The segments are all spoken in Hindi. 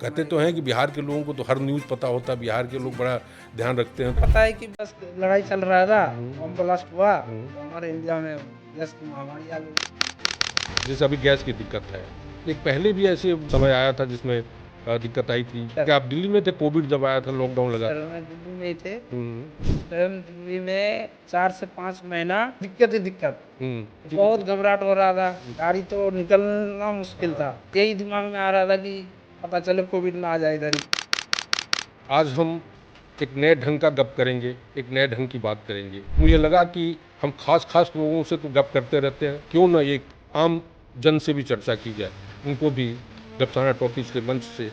कहते तो हैं कि बिहार के लोगों को तो हर न्यूज़ पता होता है, बिहार के लोग बड़ा ध्यान रखते हैं। पता है कि बस लड़ाई चल रहा था, बम ब्लास्ट हुआ, तो हमारे इंडिया में गैस की महामारी आ गई। जैसे अभी गैस की दिक्कत है, एक पहले भी ऐसे समय आया था जिसमें दिक्कत आई थी। क्या आप दिल्ली में थे कोविड जब आया था, लॉकडाउन लगा? सर मैं दिल्ली में ही थे। हम्म, सर दिल्ली में 4 से 5 महीना दिक्कत ही दिक्कत, हम्म, बहुत घबराहट हो रहा था, गाड़ी तो निकलना मुश्किल था। यही दिमाग में आ रहा था कि पता चले कोविड ना आ जाए इधर ही। आज हम एक नए ढंग का गप करेंगे, एक नए ढंग की बात करेंगे। मुझे लगा कि हम खास लोगों से तो गप करते रहते हैं, क्यों ना एक आम जन से भी चर्चा की जाए, उनको भी गपसाना टॉकीज के मंच से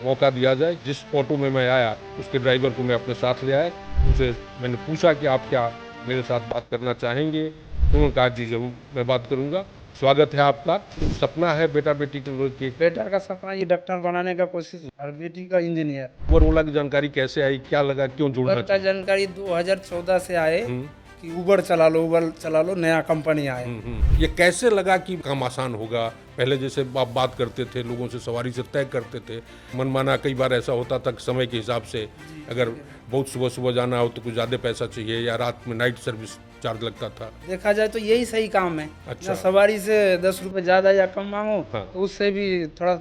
मौका दिया जाए। जिस ऑटो में मैं आया उसके ड्राइवर को मैं अपने साथ ले आया, उनसे मैंने पूछा कि आप क्या मेरे साथ बात करना चाहेंगे, तो उन्होंने कहा जी जरूर मैं बात करूँगा। स्वागत है आपका। सपना है बेटा बेटी के बेटा का सपना ये डॉक्टर बनाने का कोशिश और बेटी का इंजीनियर। उबर ओला की जानकारी कैसे आई, क्या लगा, क्यों जुड़ना उबर का चाहिए? जानकारी 2014 से आए हम्म, कि उबर चला लो नया कंपनी आए। ये कैसे लगा कि काम आसान होगा? पहले जैसे आप बात करते थे, लोगों से सवारी से तय करते थे, मनमाना कई बार ऐसा होता था कि समय के हिसाब से अगर बहुत सुबह जाना हो तो कुछ ज़्यादा पैसा चाहिए, या रात में नाइट सर्विस चार्ज लगता था। देखा जाए तो यही सही काम है। अच्छा। ना सवारी से 10 रुपए ज्यादा या कम मांगो, हाँ। तो उससे भी थोड़ा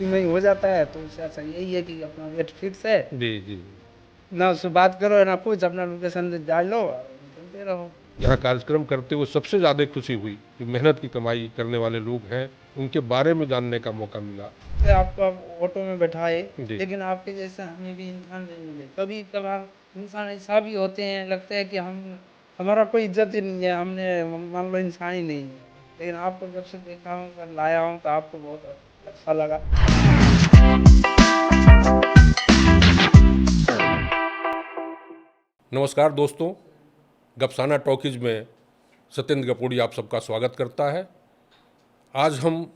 में हो जाता है। तो उससे अच्छा यही है कि अपना वेट फिक्स है, जी जी। ना उससे बात करो ना कुछ, अपना लोकेशन डाल लो और चलते रहो। यहाँ कार्यक्रम करते हुए सबसे ज़्यादा खुशी हुई कि मेहनत की कमाई करने वाले लोग हैं, उनके बारे में जानने का मौका मिला। जैसे आपको आप ऑटो में बैठाए, जी। लेकिन आपके जैसा हमें भी इंसान नहीं मिले। कभी कभार इंसान ऐसा भी होते हैं, लगता है कि हमारा कोई इज्जत ही नहीं है, हमने मान लो इंसान ही नहीं है। लेकिन आपको जब से देखा हूँ, लाया हूँ, तो आपको बहुत अच्छा लगा। नमस्कार दोस्तों, गपसाना टॉकीज में सत्येंद्र कपूरी आप सबका स्वागत करता है। आज हम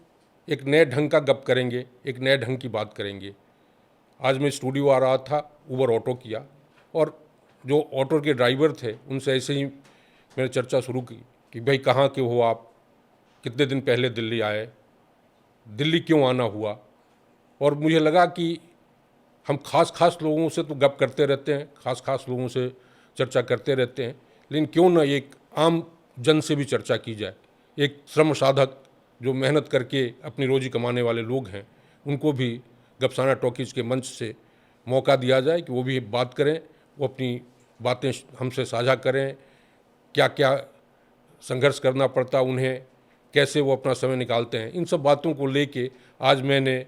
एक नए ढंग का गप करेंगे, एक नए ढंग की बात करेंगे। आज मैं स्टूडियो आ रहा था, उबर ऑटो किया, और जो ऑटो के ड्राइवर थे उनसे ऐसे ही मैंने चर्चा शुरू की कि भाई कहाँ के हो आप, कितने दिन पहले दिल्ली आए, दिल्ली क्यों आना हुआ। और मुझे लगा कि हम खास लोगों से तो गप करते रहते हैं, खास लोगों से चर्चा करते रहते हैं, लेकिन क्यों ना एक आम जन से भी चर्चा की जाए। एक श्रम साधक जो मेहनत करके अपनी रोजी कमाने वाले लोग हैं, उनको भी गपसाना टॉकीज के मंच से मौका दिया जाए कि वो भी बात करें, वो अपनी बातें हमसे साझा करें, क्या क्या संघर्ष करना पड़ता उन्हें, कैसे वो अपना समय निकालते हैं। इन सब बातों को लेके आज मैंने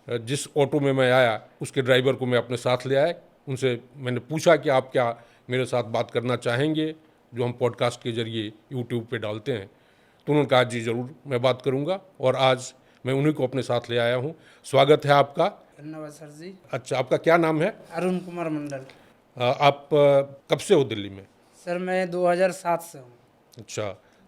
जिस ऑटो में मैं आया उसके ड्राइवर को मैं अपने साथ ले आया। उनसे मैंने पूछा कि आप क्या मेरे साथ बात करना चाहेंगे, जो हम पॉडकास्ट के जरिए यूट्यूब पे डालते हैं। तो उन्होंने कहा जी ज़रूर मैं बात करूंगा, और आज मैं उन्हीं को अपने साथ ले आया हूं। स्वागत है आपका। धन्यवाद सर जी। अच्छा, आपका क्या नाम है? अरुण कुमार मंडल। आप कब से हो दिल्ली में? सर मैं 2007 से हूँ। अच्छा,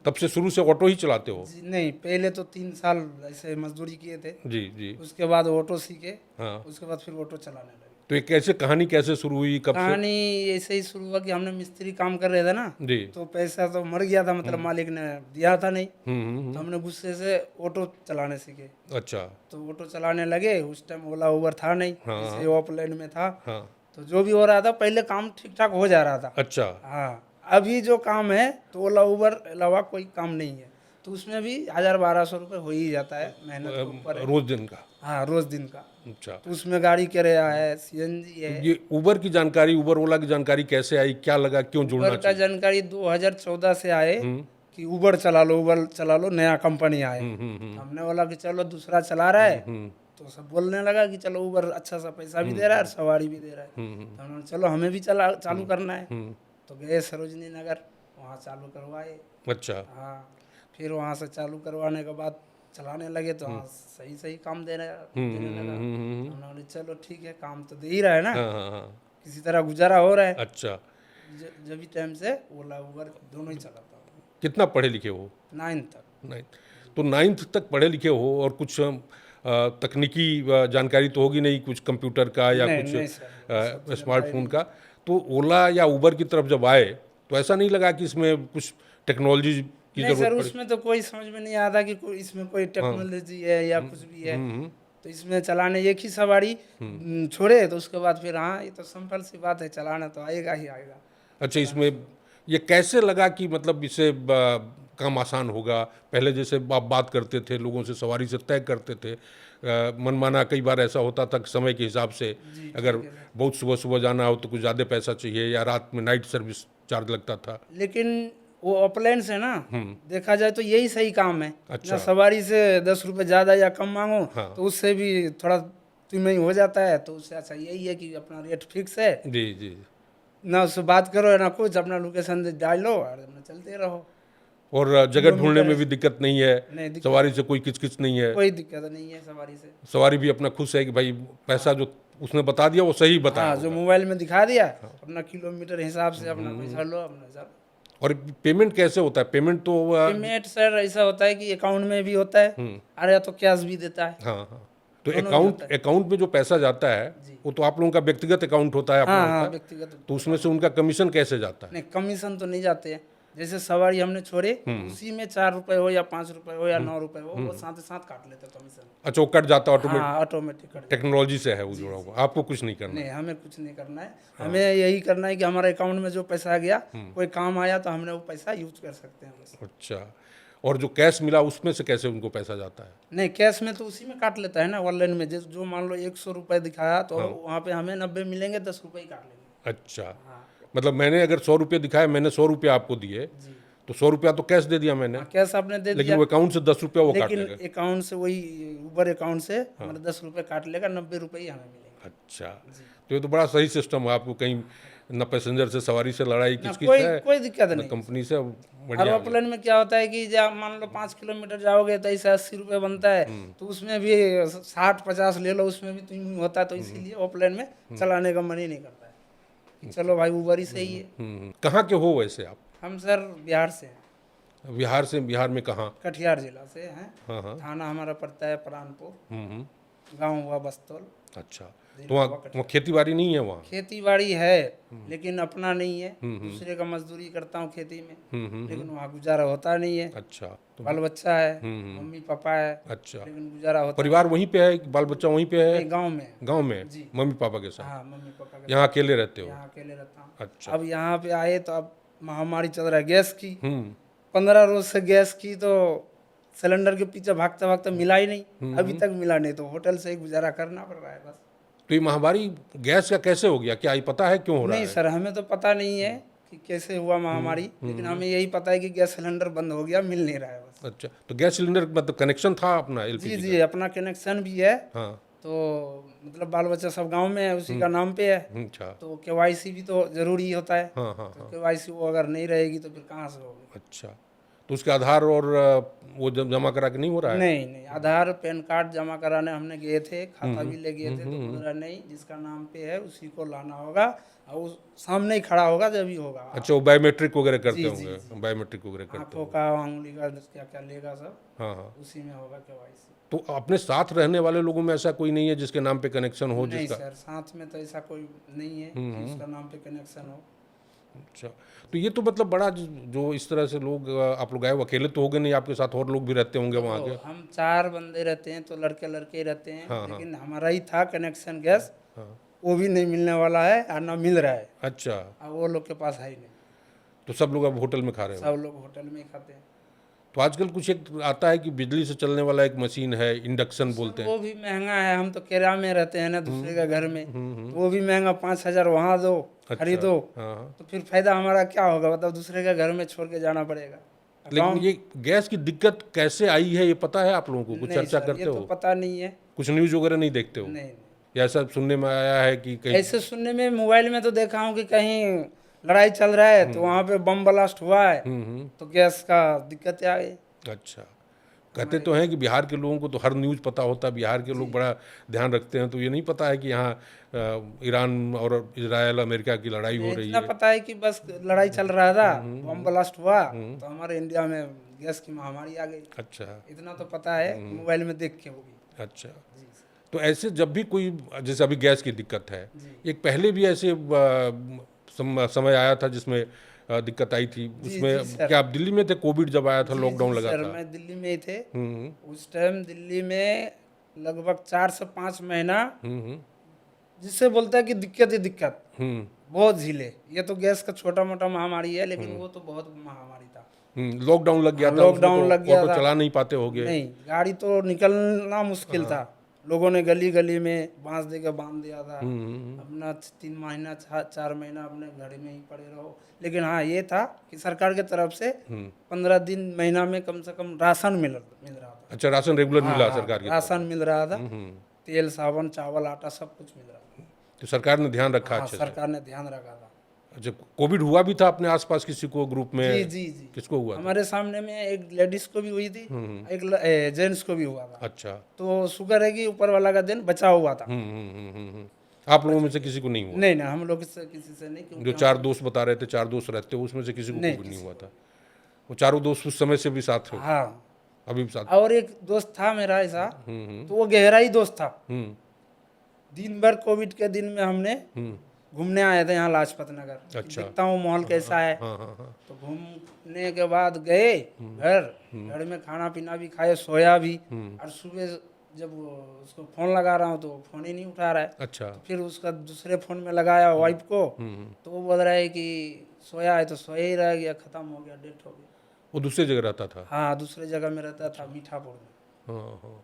तब से शुरू से ऑटो ही चलाते हो? जी नहीं, पहले तो 3 साल ऐसे मजदूरी किए थे, जी जी। उसके बाद ऑटो सीखे, हाँ, उसके बाद फिर ऑटो चलाने लगे। तो ये कैसे कहानी कैसे शुरू हुई, कब से? कहानी ऐसे ही शुरू हुआ कि हमने मिस्त्री काम कर रहे थे ना, जी। तो पैसा तो मर गया था, मतलब मालिक ने दिया था नहीं। हम्म। तो हमने गुस्से से ऑटो चलाने सीखे। अच्छा। तो ऑटो चलाने लगे, उस टाइम ओला उबर था नहीं, हाँ, ऐसे ऑफलाइन में था। हाँ। तो जो भी हो रहा था, पहले काम ठीक ठाक हो जा रहा था। अच्छा। हाँ, अभी जो काम है तो ओला उबर अलावा कोई काम नहीं है, तो उसमें भी 1000-1200 रुपये हो ही जाता है, मेहनत के ऊपर है। रोज दिन का? हाँ, रोज दिन का। अच्छा, तो उसमें गाड़ी किराया है, सीएनजी है। ये उबर की जानकारी, उबर ओला की जानकारी कैसे आई, क्या लगा, क्यों जुड़ना उबर का चाहिए? जानकारी 2014 से आए हम्म, कि उबर चला लो नया कंपनी आए। हमने बोला कि चलो दूसरा चला रहा है, तो सब बोलने लगा कि चलो उबर अच्छा सा पैसा भी दे रहा है और सवारी भी दे रहा है। तो हमने चलो हमें भी चालू करना है। तो गए सरोजनी नगर, वहाँ चालू करवाए। अच्छा। हाँ, फिर वहाँ से चालू करवाने के बाद चलाने लगे, तो हाँ सही काम देने लगा। तो हमने बोले चलो ठीक है, काम तो दे ही रहा है ना, हाँ हाँ हाँ। किसी तरह गुजारा हो रहा है। अच्छा, जब भी टाइम से ओला उबर दोनों ही चलाता हूँ। कितना पढ़े लिखे हो? 9 तक। नाइन्थ। तो नाइन्थ तक पढ़े लिखे हो, और कुछ तकनीकी जानकारी तो होगी नहीं, कुछ कंप्यूटर का या नहीं कुछ नहीं सर, स्मार्टफोन का। तो ओला या उबर की तरफ जब आए तो ऐसा नहीं लगा कि इसमें कुछ टेक्नोलॉजी की नहीं सर, ज़रूरत पड़ी? उसमें तो कोई समझ में नहीं आता कि इसमें कोई टेक्नोलॉजी है या कुछ भी है। तो इसमें चलाने एक ही सवारी छोड़े तो उसके बाद फिर हाँ, ये तो सिंपल सी बात है, चलाना तो आएगा ही आएगा। अच्छा, इसमें ये कैसे लगा कि मतलब इससे काम आसान होगा? पहले जैसे आप बात करते थे, लोगों से सवारी से तय करते थे, मनमाना कई बार ऐसा होता था कि समय के हिसाब से अगर बहुत सुबह सुबह जाना हो तो कुछ ज़्यादा पैसा चाहिए, या रात में नाइट सर्विस चार्ज लगता था। लेकिन वो ऑफलाइन से ना देखा जाए तो यही सही काम है। अच्छा। ना सवारी से 10 रुपये ज़्यादा या कम मांगो हाँ। तो उससे भी थोड़ा तुम्हें हो जाता है, तो उससे अच्छा यही है कि अपना रेट फिक्स है, जी जी। ना उससे बात करो ना कुछ, अपना लोकेशन डालो और अपना चलते रहो। और जगह ढूंढने में भी दिक्कत नहीं है, नहीं दिक्कत, सवारी से कोई किचकिच नहीं है, कोई दिक्कत नहीं है सवारी से। सवारी भी अपना खुश है कि भाई पैसा जो उसने बता दिया वो सही बताया हाँ, जो होगा। मोबाइल में दिखा दिया अपना किलोमीटर हिसाब से अपना पैसा लो, अपना चलो। और पेमेंट कैसे होता है? पेमेंट तो पेमेंट सर ऐसा होता है कि अकाउंट में भी होता है और या तो कैश भी देता है। हाँ हाँ, तो दोनों अकाउंट में जो पैसा जाता है वो तो आप लोगों का व्यक्तिगत अकाउंट होता है, अपना हाँ होता हाँ, है, व्यक्तिगत। तो उसमें से उनका कमीशन कैसे जाता है? नहीं, कमीशन तो नहीं जाते हैं। जैसे सवारी हमने छोड़े उसी में 4 रुपए हो या 5 रुपए हो या 9 रुपए हो, वो साथ ही साथ काट लेते हैं कमीशन। अच्छा, वो कट जाता है ऑटोमेटिक? हाँ, ऑटोमेटिक कट जाता टेक्नोलॉजी से है वो जुड़ा हुआ, आपको कुछ नहीं करना है। नहीं, हमें कुछ नहीं करना है। हमें यही करना है कि हमारे अकाउंट में जो पैसा आ गया, कोई काम आया तो हमने वो पैसा यूज कर सकते हैं बस। अच्छा, और जो कैश मिला उसमें से कैसे उनको पैसा जाता है? नहीं, कैश में तो उसी में काट लेता है ना, ऑनलाइन में जो मान लो 100 रुपये दिखाया तो वहाँ पे हमें 90 मिलेंगे, 10 रुपये ही काट लेंगे। अच्छा, हाँ मतलब मैंने अगर 100 रुपये दिखाया, मैंने 100 रुपये आपको दिए, जी, तो 100 रुपया तो कैश दे दिया मैंने, हाँ, कैश आपने दे लेकिन दिया, वो अकाउंट से 10 रुपया वो काट लेकिन लेगा। अकाउंट से वही ऊबर अकाउंट से हमारे 10 रुपये काट लेगा, 90 रुपये ही हमें मिलेंगे। अच्छा, तो ये तो बड़ा सही सिस्टम है, आपको कहीं न पैसेंजर से सवारी से लड़ाई ना किसकी कोई है, कोई दिक्कत न नहीं। कंपनी से, और बढ़िया है। ऑफलाइन में क्या होता है कि जब मान लो 5 किलोमीटर जाओगे तो ऐसे 80 रुपये बनता है, तो उसमें भी 60-50 ले लो, उसमें भी तुम होता है, तो इसीलिए ऑफलाइन में चलाने का मन ही नहीं करता है कि चलो भाई ऊबर ही सही है। कहाँ के हो वैसे आप? हम सर बिहार से हैं, बिहार से? बिहार में कहाँ? कटिहार जिला से हैं। हाँ हाँ। थाना हमारा पड़ता है प्राणपुर, हम्म। गांव हुआ बस्तौल। अच्छा, तो वहाँ खेती बाड़ी नहीं है वहाँ? खेती बाड़ी है लेकिन अपना नहीं है, दूसरे का मजदूरी करता हूँ खेती में, लेकिन वहाँ गुजारा होता नहीं है। अच्छा, तो बाल बच्चा है, मम्मी पापा है, अच्छा, लेकिन गुजारा होता परिवार वहीं पे है, बाल बच्चा वहीं पे है? नहीं, गाँव में। गांव में जी। मम्मी पापा के साथ? हाँ, मम्मी पापा के यहाँ अकेले रहते हो? यहाँ अकेले रहता हूँ। अच्छा। अब यहाँ पे आए तो अब महामारी चल रहा है गैस की, 15 15 रोज से गैस की, तो सिलेंडर के पीछे भागते भागते मिला ही नहीं, अभी तक मिला नहीं, तो होटल से ही गुजारा करना पड़ रहा है बस। तो ये महामारी गैस का कैसे हो गया? क्या ये पता है क्यों हो रहा नहीं है? सर, हमें तो पता नहीं है कि कैसे हुआ महामारी, लेकिन हमें यही पता है कि गैस सिलेंडर बंद हो गया, मिल नहीं रहा है बस। अच्छा, तो गैस सिलेंडर मतलब कनेक्शन था अपना जी एलपीजी जी, अपना कनेक्शन भी है, का? हाँ। तो मतलब बाल बच्चा सब गांव में है, उसी का नाम पे है, अच्छा। तो केवाईसी भी तो जरूरी होता है। हाँ हाँ तो हाँ। केवाईसी वो अगर नहीं रहेगी तो फिर कहाँ से होगी? अच्छा, तो उसके आधार और वो जब जमा करा के नहीं हो रहा है? नहीं नहीं, आधार पैन कार्ड जमा कराने हमने गए थे, खाता भी ले गए थे, तो बोल रहा नहीं, जिसका नाम पे है उसी को लाना होगा, और वो सामने ही खड़ा होगा जब ही होगा। अच्छा, वो बायोमेट्रिक वगैरह करते जी, होंगे? बायोमेट्रिक वगैरह करते आंखों का, उंगली का, क्या क्या लेगा सब, हाँ हाँ। उसी में होगा केवाईसी। तो अपने साथ रहने वाले लोगों में ऐसा कोई नहीं है जिसके नाम पे कनेक्शन हो? नहीं जिसका? सर, साथ में तो ऐसा कोई नहीं है कि उसका नाम पे कनेक्शन हो। अच्छा, तो ये तो मतलब बड़ा जो इस तरह से लोग, आप लोग आए वो अकेले तो हो गए नहीं, आपके साथ और लोग भी रहते होंगे वहाँ के? तो हम 4 बंदे रहते हैं, तो लड़के लड़के ही रहते हैं, लेकिन हमारा ही था कनेक्शन गैस, वो भी नहीं मिलने वाला है और ना मिल रहा है। अच्छा, अब वो लोग के पास है ही नहीं, तो सब लोग अब होटल में खा रहे हो? सब लोग होटल में ही खाते हैं। तो आजकल कुछ एक आता है कि बिजली से चलने वाला एक मशीन है, इंडक्शन बोलते हैं। वो भी महंगा है, हम तो किराए में रहते हैं ना दूसरे का घर में, तो वो भी महंगा, 5,000 वहाँ दो, खरीदो, हाँ हाँ। तो फिर फायदा हमारा क्या होगा? मतलब दूसरे का घर में छोड़ के जाना पड़ेगा। लेकिन ये गैस की दिक्कत कैसे आई है ये पता है आप लोगों को? कुछ नहीं चर्चा सर, करते ये तो हो? पता नहीं है। कुछ न्यूज वगैरह नहीं देखते हो? नहीं, या ऐसा सुनने में आया है कि कहीं? ऐसे सुनने में, मोबाइल में तो देखा हूँ कि कहीं लड़ाई चल रहा है तो वहाँ पे बम ब्लास्ट हुआ है, तो गैस का दिक्कत आ गई। अच्छा, कहते तो हैं कि बिहार के लोगों को तो हर न्यूज़ पता होता है, बिहार के लोग बड़ा ध्यान रखते हैं, तो ये नहीं पता है कि यहाँ ईरान और इजराइल अमेरिका की लड़ाई हो रही इतना है? पता है कि बस लड़ाई चल रहा था, बम ब्लास्ट हुआ, तो हमारे इंडिया में गैस की महामारी आ गई। अच्छा इतना तो पता है, मोबाइल में देख के होगी। अच्छा। तो ऐसे जब भी कोई, जैसे अभी गैस की दिक्कत है, एक पहले भी ऐसे समय आया था जिसमें दिक्कत आई थी, उसमें क्या आप दिल्ली में थे? कोविड जब आया था, लॉकडाउन लगा सर था। मैं दिल्ली में ही थे, हम्म। उस टाइम दिल्ली में लगभग 4 से 5 महीना, हम्म जिससे बोलता है कि दिक्कत ही दिक्कत, हम्म बहुत झीले। ये तो गैस का छोटा मोटा महामारी है, लेकिन वो तो बहुत महामारी था। लॉकडाउन लग गया हाँ, था उसमें, लॉकडाउन तो लग गया ऑटो था। चला नहीं पाते होगे। नहीं, गाड़ी तो निकलना मुश्किल था। लोगों ने गली गली में बांस दे के बांध दिया था। अपना 3 महीना 4 महीना अपने घर में ही पड़े रहो। लेकिन हाँ, ये था कि सरकार की तरफ से 15 दिन महीना में कम से कम राशन मिल रहा था। अच्छा, राशन रेगुलर हाँ मिला हाँ, सरकार की तरफ राशन मिल रहा था। से? तेल साबुन चावल आटा सब कुछ मिल रहा था। तो सरकार ने ध्यान रखा हाँ, अच्छे से। सरकार ने ध्यान रखा था। अच्छा, कोविड हुआ भी था अपने आसपास किसी को, ग्रुप में? जी जी जी, किसको हुआ था? हमारे सामने में एक लेडीज को भी हुई थी, एक जेंट्स को भी हुआ था। अच्छा। तो शुक्र है कि ऊपर वाला का दिन बचा हुआ था। आप लोगों में से किसी को नहीं हुआ? नहीं नहीं, हम लोग इससे किसी से नहीं, क्योंकि जो 4 दोस्त बता रहे थे, 4 दोस्त रहते हो, उसमें से किसी को नहीं, कोविड नहीं किसी हुआ था? वो चारों दोस्त उस समय से भी साथ हो? हाँ। अभी भी साथ? और एक दोस्त था मेरा ऐसा, तो वो गहरा ही दोस्त था। हम्म दिन भर कोविड के दिन में हमने घूमने आए थे यहाँ लाजपत नगर। अच्छा। देखता हूँ माहौल कैसा है। हाँ हाँ हाँ। तो घूमने के बाद गए घर में खाना पीना भी खाए, सोया भी। और सुबह जब उसको फोन लगा रहा हूँ तो वो फोन ही नहीं उठा रहा है। अच्छा। तो फिर उसका दूसरे फोन में लगाया वाइफ को, तो वो बोल रहा है कि सोया है, तो सोया ही रह गया, खत्म हो गया, डेथ हो गया। वो दूसरी जगह रहता था? हाँ, दूसरे जगह में रहता था, मीठापुर में। हाँ हाँ,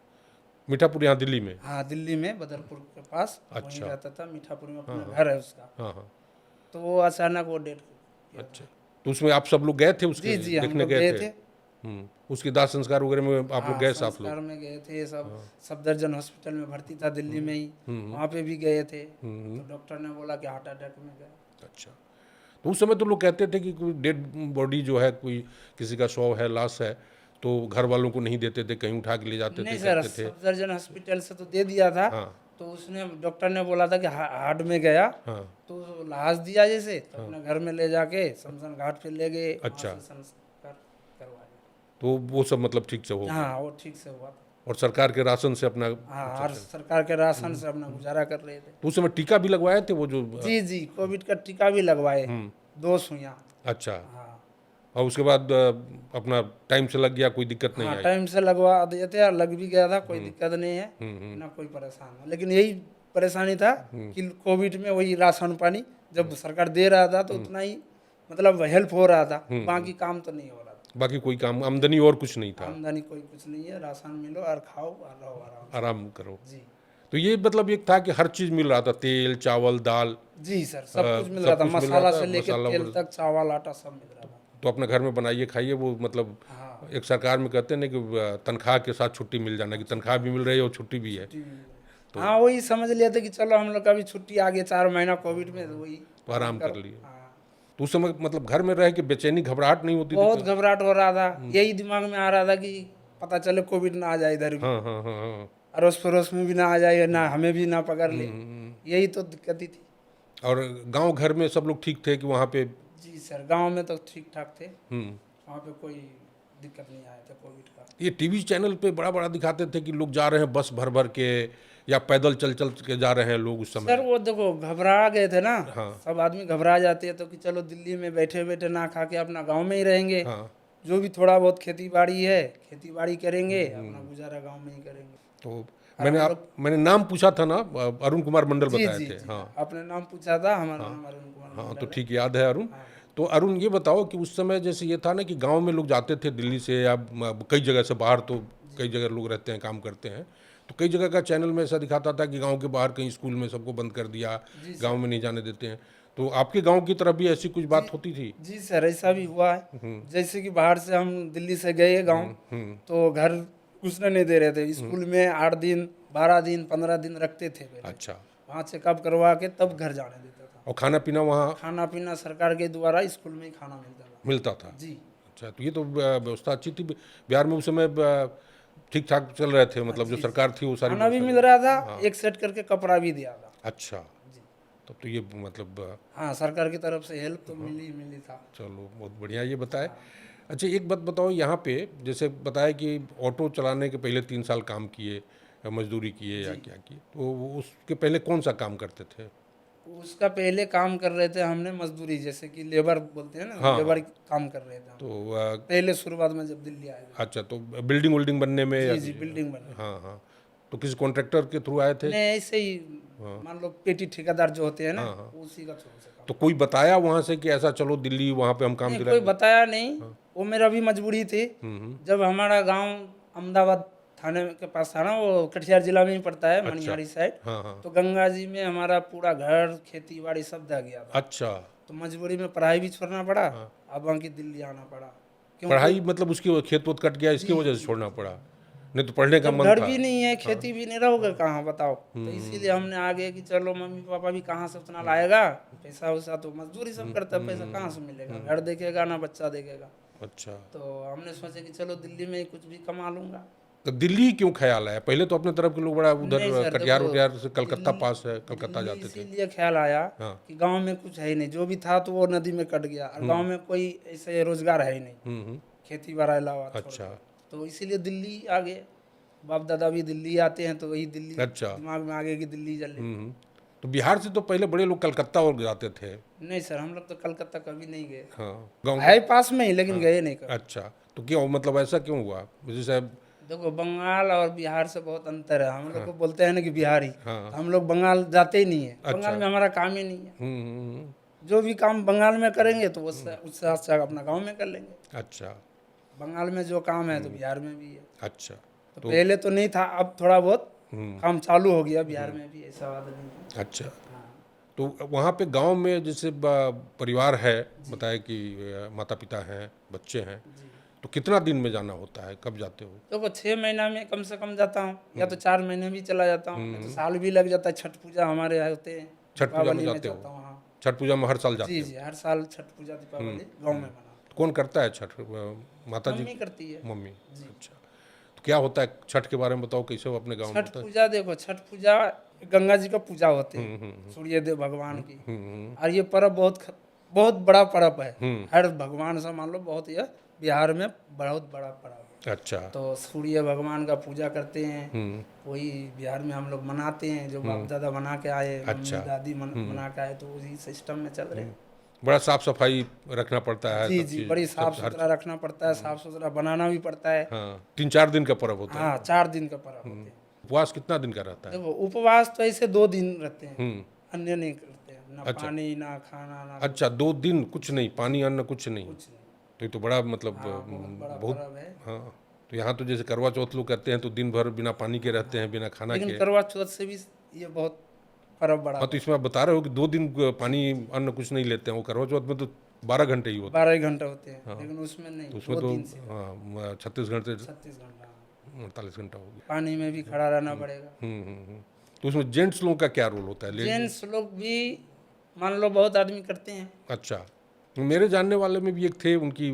मीठापुर यहाँ दिल्ली में? हाँ, दिल्ली में बदरपुर के पास वहीं अच्छा। रहता था। मीठापुर में अपना घर है उसका। हाँ हाँ। तो वो अचानक वो डेथ हो गया। अच्छा, तो उसमें आप सब लोग गए थे उसके? जी जी, हम देखने लोग गए गए थे? थे। उसकी दाह संस्कार वगैरह में आप लोग हाँ, गए साथ लोग? संस्कार में गए थे सब। सफदरजंग हॉस्पिटल में भर्ती था दिल्ली में ही, वहाँ पे भी गए थे। तो डॉक्टर ने बोला कि हार्ट अटैक में गया। अच्छा, तो उस समय तो लोग कहते थे कि कोई डेड बॉडी जो है, कोई किसी का शव है, लाश है, तो घर वालों को नहीं देते थे, कहीं उठा के ले जाते नहीं थे, सर, कहते थे। सफदरजंग हॉस्पिटल से तो दे दिया था। हाँ तो उसने डॉक्टर ने बोला था कि हार्ट में गया, हाँ। तो लाश दिया जैसे, तो अपने घर में ले जाके शमशान घाट पे ले गए। अच्छा। वहाँ से संस्कार करवाया। तो वो सब मतलब ठीक से हो गया? हाँ, वो ठीक से हुआ था। और सरकार के राशन से अपना? हाँ, और सरकार के राशन से अपना गुजारा कर रहे थे। तो उस समय टीका भी लगवाए थे वो जो? जी जी, कोविड का टीका भी लगवाए, 2 सुइयां। अच्छा। हाँ और उसके बाद अपना टाइम से लग गया, कोई दिक्कत नहीं हाँ, आई? टाइम से लगवा दिए थे और लग भी गया था, कोई दिक्कत नहीं है, ना कोई परेशान हो। लेकिन यही परेशानी था कि कोविड में वही राशन पानी जब सरकार दे रहा था तो उतना ही मतलब हेल्प हो रहा था, बाकी काम तो नहीं हो रहा था। बाकी कोई काम, आमदनी और कुछ नहीं था? आमदनी कोई कुछ नहीं है, राशन मिलो और खाओ और रहो आराम आराम करो। से। जी तो ये मतलब एक था कि हर चीज़ मिल रहा था, तेल चावल दाल? जी सर, सब कुछ मिल सब रहा था, कुछ मिल मसाला रहा था, से लेके मसाला तेल वगैरह। तक, चावल आटा सब मिल रहा था। तो अपने घर में बनाइए खाइए, वो मतलब हाँ, एक सरकार में कहते हैं ना कि तनख्वाह के साथ छुट्टी मिल जाना, कि तनख्वाह भी मिल रही है और छुट्टी भी है। हाँ, वही समझ लिए थे कि चलो हम लोग का भी छुट्टी आ गई 4 महीना कोविड में, तो वही तो आराम कर लिए। हाँ। तो उस समय मतलब घर में रह के बेचैनी, घबराहट नहीं होती थी? बहुत घबराहट हो रहा था, यही दिमाग में आ रहा था कि पता चले कोविड ना आ जाए इधर भी, हाँ हाँ हाँ हाँ। अड़ोस पड़ोस में भी ना आ जाए, ना हमें भी ना पकड़ ले। यही तो दिक्कत ही थी। और गांव घर में सब लोग ठीक थे कि वहाँ पे? जी सर, गांव में तो ठीक ठाक थे, हम्म। वहाँ पे कोई दिक्कत नहीं आया था कोविड का। ये टीवी चैनल पे बड़ा बड़ा दिखाते थे कि लोग जा रहे हैं बस भर भर के, या पैदल चल चल के जा रहे हैं लोग उस समय। सर वो देखो घबरा गए थे ना, हाँ। सब आदमी घबरा जाते हैं, तो कि चलो दिल्ली में बैठे बैठे ना खा के अपना गाँव में ही रहेंगे। हाँ। जो भी थोड़ा बहुत खेती बाड़ी है, खेती बाड़ी करेंगे, अपना गुजारा गाँव में ही करेंगे। तो मैंने नाम पूछा था ना, अरुण कुमार मंडल जी बताए जी थे। जी, हाँ आपने नाम पूछा था, हमारा नाम अरुण कुमार हाँ, मंडल तो है। ठीक याद है अरुण। तो अरुण ये बताओ कि उस समय जैसे ये था ना कि गांव में लोग जाते थे दिल्ली से या कई जगह से बाहर, तो कई जगह लोग रहते हैं, काम करते हैं, तो कई जगह का चैनल में ऐसा दिखाता था कि गांव के बाहर कहीं स्कूल में सबको बंद कर दिया, गांव में नहीं जाने देते हैं। तो आपके गांव की तरफ भी ऐसी कुछ बात होती थी? जी सर, ऐसा भी हुआ है। जैसे कि बाहर से हम दिल्ली से गए गांव, तो घर घुसने नहीं दे रहे थे। स्कूल में 8 दिन 12 दिन 15 दिन रखते थे पहले। अच्छा। वहाँ चेकअप करवा के तब घर जाने देता था। और खाना पीना वहाँ खाना पीना सरकार के द्वारा स्कूल में ही खाना मिलता था? जी। अच्छा, तो ये तो व्यवस्था अच्छी थी बिहार में उस समय, ठीक ठाक चल रहे थे, मतलब जो सरकार थी वो सारी खाना भी व्यवस्था- मिल रहा था, एक सेट करके कपड़ा भी दिया था। अच्छा, तब तो ये मतलब हाँ, सरकार की तरफ से हेल्प तो मिली था। चलो बहुत बढ़िया ये बताए। अच्छा, एक बात बताओ, यहाँ पे जैसे बताया कि ऑटो चलाने के पहले 3 साल काम किए, मजदूरी किए या क्या किए, तो उसके पहले कौन सा काम करते थे? उसका पहले काम कर रहे थे हमने मजदूरी, जैसे कि लेबर बोलते हैं ना, हाँ। लेबर काम कर रहे थे हम। तो पहले शुरुआत में जब दिल्ली आए थे। अच्छा, तो बिल्डिंग विल्डिंग बनने में जी जी, बिल्डिंग बनी। हाँ हाँ, तो किसी कॉन्ट्रैक्टर के थ्रू आए थे? नहीं, ऐसे ही मान लो पेटी ठेकेदार जो होते हैं ना, उसी का थ्रू से काम। तो कोई बताया वहाँ से कि ऐसा चलो दिल्ली, वहाँ पे हम काम नहीं, कोई दिलाएंगे? बताया नहीं, वो मेरा भी मजबूरी थी। जब हमारा गांव अहमदाबाद थाने के पास था ना, वो कटिहार जिला में ही पड़ता है, मनिहारी साइड। हाँ हाँ। तो गंगा जी में हमारा पूरा घर खेती बाड़ी सब दह गया था। अच्छा, तो मजबूरी में पढ़ाई भी छोड़ना पड़ा, अब वहाँ की दिल्ली आना पड़ा। क्योंकि पढ़ाई मतलब उसकी खेत वोत कट गया इसकी वजह से छोड़ना पड़ा, नहीं तो पढ़ने का जब मन घर था। भी नहीं है, खेती भी नहीं, रहोगे कहाँ बताओ। तो इसीलिए हमने आगे कि चलो मम्मी पापा भी कहाँ से उतना लाएगा पैसा वैसा, तो मजदूरी सब करता है, पैसा कहाँ से मिलेगा, घर देखेगा ना बच्चा देखेगा। अच्छा, तो हमने सोचे कि चलो दिल्ली में ही कुछ भी कमा लूंगा। तो दिल्ली क्यों ख्याल आया? पहले तो अपने तरफ के लोग बड़ा उधर नहीं सर, कटिहार देखो, वटिहार से कलकत्ता पास है, कलकत्ता दिल्ली जाते थे। इसीलिए ख्याल आया हाँ। कि गांव में कुछ है ही नहीं, जो भी था तो वो नदी में कट गया, और गांव में कोई ऐसे रोजगार है ही नहीं, खेती बाड़ा अलावा छोड़ अच्छा। के। तो इसीलिए दिल्ली आ गए। बाप दादा भी दिल्ली आते हैं, तो वही दिल्ली अच्छा। दिमाग में आ गया कि दिल्ली चले। तो बिहार से तो पहले बड़े लोग कलकत्ता और जाते थे। नहीं सर, हम लोग तो कलकत्ता कभी नहीं गए। हाँ, गाँव। है पास में ही, लेकिन गए नहीं कभी। अच्छा, तो क्यों, मतलब ऐसा क्यों हुआ? जैसे देखो, बंगाल और बिहार से बहुत अंतर है। हम लोग को बोलते हैं ना कि बिहारी, हाँ। तो हम लोग बंगाल जाते ही नहीं है। बंगाल में हमारा काम ही नहीं है। जो भी काम बंगाल में करेंगे तो उससे अच्छा अपना गांव में कर लेंगे। अच्छा बंगाल में जो काम है तो बिहार में भी है। अच्छा। तो पहले तो नहीं था, अब थोड़ा बहुत काम चालू हो गया बिहार में भी, ऐसा बात नहीं है। अच्छा, तो वहाँ पे गांव में जैसे परिवार है, बताए कि माता पिता हैं, बच्चे हैं, तो कितना दिन में जाना होता है, कब जाते हो? तो 6 महीना में कम से कम जाता हूँ, या तो 4 महीने भी चला जाता हूँ, नहीं तो साल भी लग जाता है। छठ पूजा हमारे यहाँ होते हैं, छठ पूजा में दीपावली में जाते हो? जाता हूँ। हाँ छठ पूजा में हर साल जाते जी हो? जी, हर साल छठ पूजा दीपावली गाँव में मनाते तो कौन करता है छठ? माता जी? मम्मी करती है। मम्मी। अच्छा, तो क्या होता है छठ के बारे में बताओ, कैसे हो अपने गाँव में छठ होता है? पूजा, देखो छठ पूजा गंगा जी का पूजा होते हैं, सूर्य देव भगवान की। और ये पर्व बहुत बड़ा पर्व है। हर भगवान से मान लो बहुत, ये बिहार में बहुत बड़ा पर्व है। अच्छा। तो सूर्य भगवान का पूजा करते हैं, वही बिहार में हम लोग मनाते हैं, जो बाप दादा बना के आए, मम्मी दादी बना के आए, तो उसी सिस्टम में चल रहे हैं। बड़ा साफ सफाई रखना पड़ता है, जी सब जी, चीज, बड़ी सब साफ सुथरा रखना पड़ता है, साफ सुथरा बनाना भी पड़ता है। हाँ, 3-4 दिन का पर्व होता है। हाँ, 4 दिन का पर्व होते हैं। उपवास कितना दिन का रहता है? देखो, उपवास तो ऐसे 2 दिन रहते हैं, अन्य नहीं करते हैं, ना पानी ना खाना ना अच्छा, 2 दिन कुछ नहीं, पानी अन्न कुछ नहीं। कुछ नहीं। तो ये तो बड़ा मतलब बहुत बड़ा बहुत। पर्व है। हाँ, तो यहाँ तो जैसे करवा चौथ लोग करते हैं तो दिन भर बिना पानी के रहते हैं, बिना खाना लेकिन के। करवा चौथ से भी ये बहुत पर्व बड़ा हाँ, तो इसमें आप बता रहे हो कि 2 दिन पानी अन्न कुछ नहीं लेते हैं, वो करवा चौथ में तो 12 घंटे ही होता 12 घंटे होते हैं, लेकिन उसमें नहीं, है। उसमें 2 तो दिन से हाँ 36 घंटे 36 घंटा 48 घंटा हो गया। पानी में भी खड़ा रहना पड़ेगा। तो उसमें जेंट्स लोगों का क्या रोल होता है? जेंट्स लोग भी मान लो बहुत आदमी करते हैं। अच्छा, मेरे जानने वाले में भी एक थे, उनकी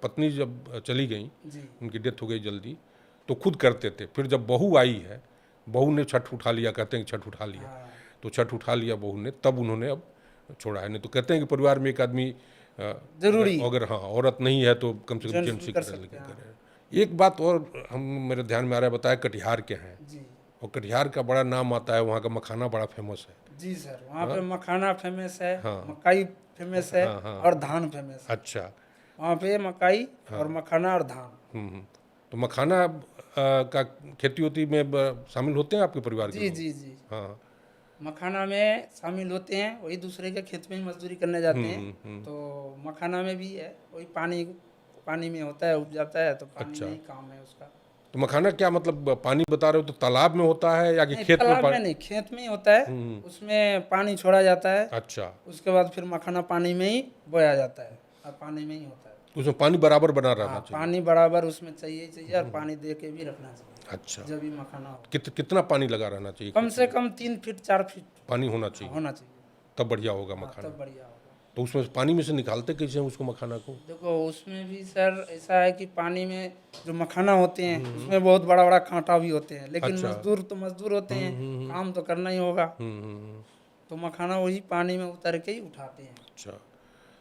पत्नी जब चली गई, जी उनकी डेथ हो गई जल्दी, तो खुद करते थे। फिर जब बहू आई है, बहू ने छठ उठा लिया, कहते हैं कि छठ उठा लिया, हाँ, तो छठ उठा लिया बहू ने, तब उन्होंने अब छोड़ा है। नहीं तो कहते हैं कि परिवार में एक आदमी जरूरी अगर हाँ औरत नहीं है तो कम से कम जेंट्स ही करें, लेकिन करें। एक बात और हम मेरे ध्यान में आ रहा है, बताया कटिहार के हैं, जी और कटिहार का बड़ा नाम आता है, वहाँ का मखाना बड़ा फेमस है। जी सर, वहाँ पे मखाना फेमस है, मकाई फेमस है, और धान फेमस है। अच्छा। वहाँ पे मकाई और मखाना और धान। तो मखाना का खेती होती में शामिल होते हैं आपके परिवार के जी लोग? जी जी, हाँ। मखाना में शामिल होते हैं, वही दूसरे के खेत में ही मजदूरी करने जाते हैं। तो मखाना में भी है, वही पानी में होता है, उग जाता है, तो पानी में ही काम है उसका। तो मखाना क्या मतलब, पानी बता रहे हो तो तालाब में होता है या कि नहीं, खेत में तालाब में नहीं, खेत में ही होता है। उसमें पानी छोड़ा जाता है, अच्छा, उसके बाद फिर मखाना पानी में ही बोया जाता है, और पानी में ही होता है। उसमें पानी बराबर बना रहना हाँ, चाहिए। पानी बराबर उसमें चाहिए, और पानी दे के भी रखना चाहिए, अच्छा, जब भी मखाना हो। कितना पानी लगा रहना चाहिए? कम से कम 3 फीट 4 फीट पानी होना चाहिए, होना चाहिए, तब बढ़िया होगा हाँ, मखाना। तब बढ़िया होगा। तो उसमें पानी में से निकालते कैसे हैं उसको, मखाना को? देखो, उसमें भी सर ऐसा है कि पानी में जो मखाना होते हैं उसमें बहुत बड़ा बड़ा कांटा भी होते हैं, लेकिन मजदूर तो मजदूर होते हैं, काम तो करना ही होगा। तो मखाना वही पानी में उतर के ही उठाते हैं। अच्छा,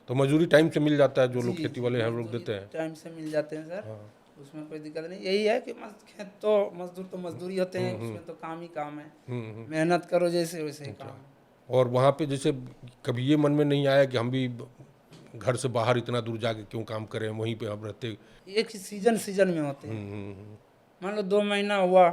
तो मजदूरी टाइम से मिल जाता है, जो लोग खेती वाले हैं लोग देते हैं? टाइम से मिल जाते हैं सर, उसमें कोई दिक्कत नहीं। यही है कि खेत तो मजदूरी होते हैं, उसमें तो काम ही काम है, मेहनत करो जैसे वैसे ही काम है। और वहाँ पे जैसे कभी ये मन में नहीं आया कि हम भी घर से बाहर इतना दूर जाके क्यों काम करें, वहीं पे हम रहते? एक ही सीजन में होते हैं। मान लो 2 महीना हुआ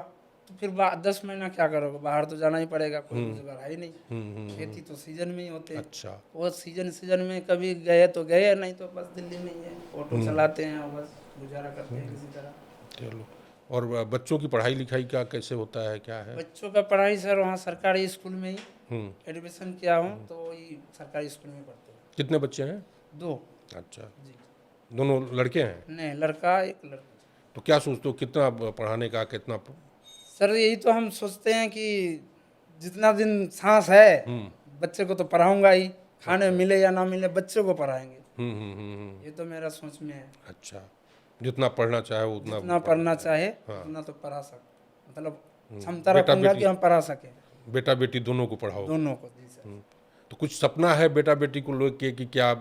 तो फिर 10 महीना क्या करोगे, बाहर तो जाना ही पड़ेगा, कोई रोजगार है ही नहीं। खेती तो सीजन में ही होते हैं। अच्छा। वो सीजन में कभी गए तो गए, नहीं तो बस दिल्ली में ही है, ऑटो चलाते हैं और बस गुजारा करते हैं किसी तरह। चलो, और बच्चों की पढ़ाई लिखाई क्या कैसे होता है, क्या है? बच्चों का पढ़ाई सर वहाँ सरकारी स्कूल में ही हम्म। एडमिशन किया हूँ, तो वही सरकारी स्कूल में पढ़ते हैं। कितने बच्चे हैं? 2 अच्छा, जी। दोनों लड़के हैं? नहीं, लड़का एक लड़की। तो क्या सोचते हो, कितना पढ़ाने का, कितना? सर यही तो हम सोचते हैं कि जितना दिन सांस है बच्चे को तो पढ़ाऊंगा ही, खाने मिले या ना मिले बच्चे को पढ़ाएंगे। ये तो मेरा सोच में है। अच्छा, जितना पढ़ना चाहे वो उतना जितना पढ़ना चाहे उतना तो पढ़ा सक, मतलब क्षमता बेटा रखूंगा बेटी कि हम पढ़ा सकें बेटा बेटी दोनों को पढ़ाओ। दोनों को। जी सर। तो कुछ सपना है बेटा बेटी को लेके कि क्या?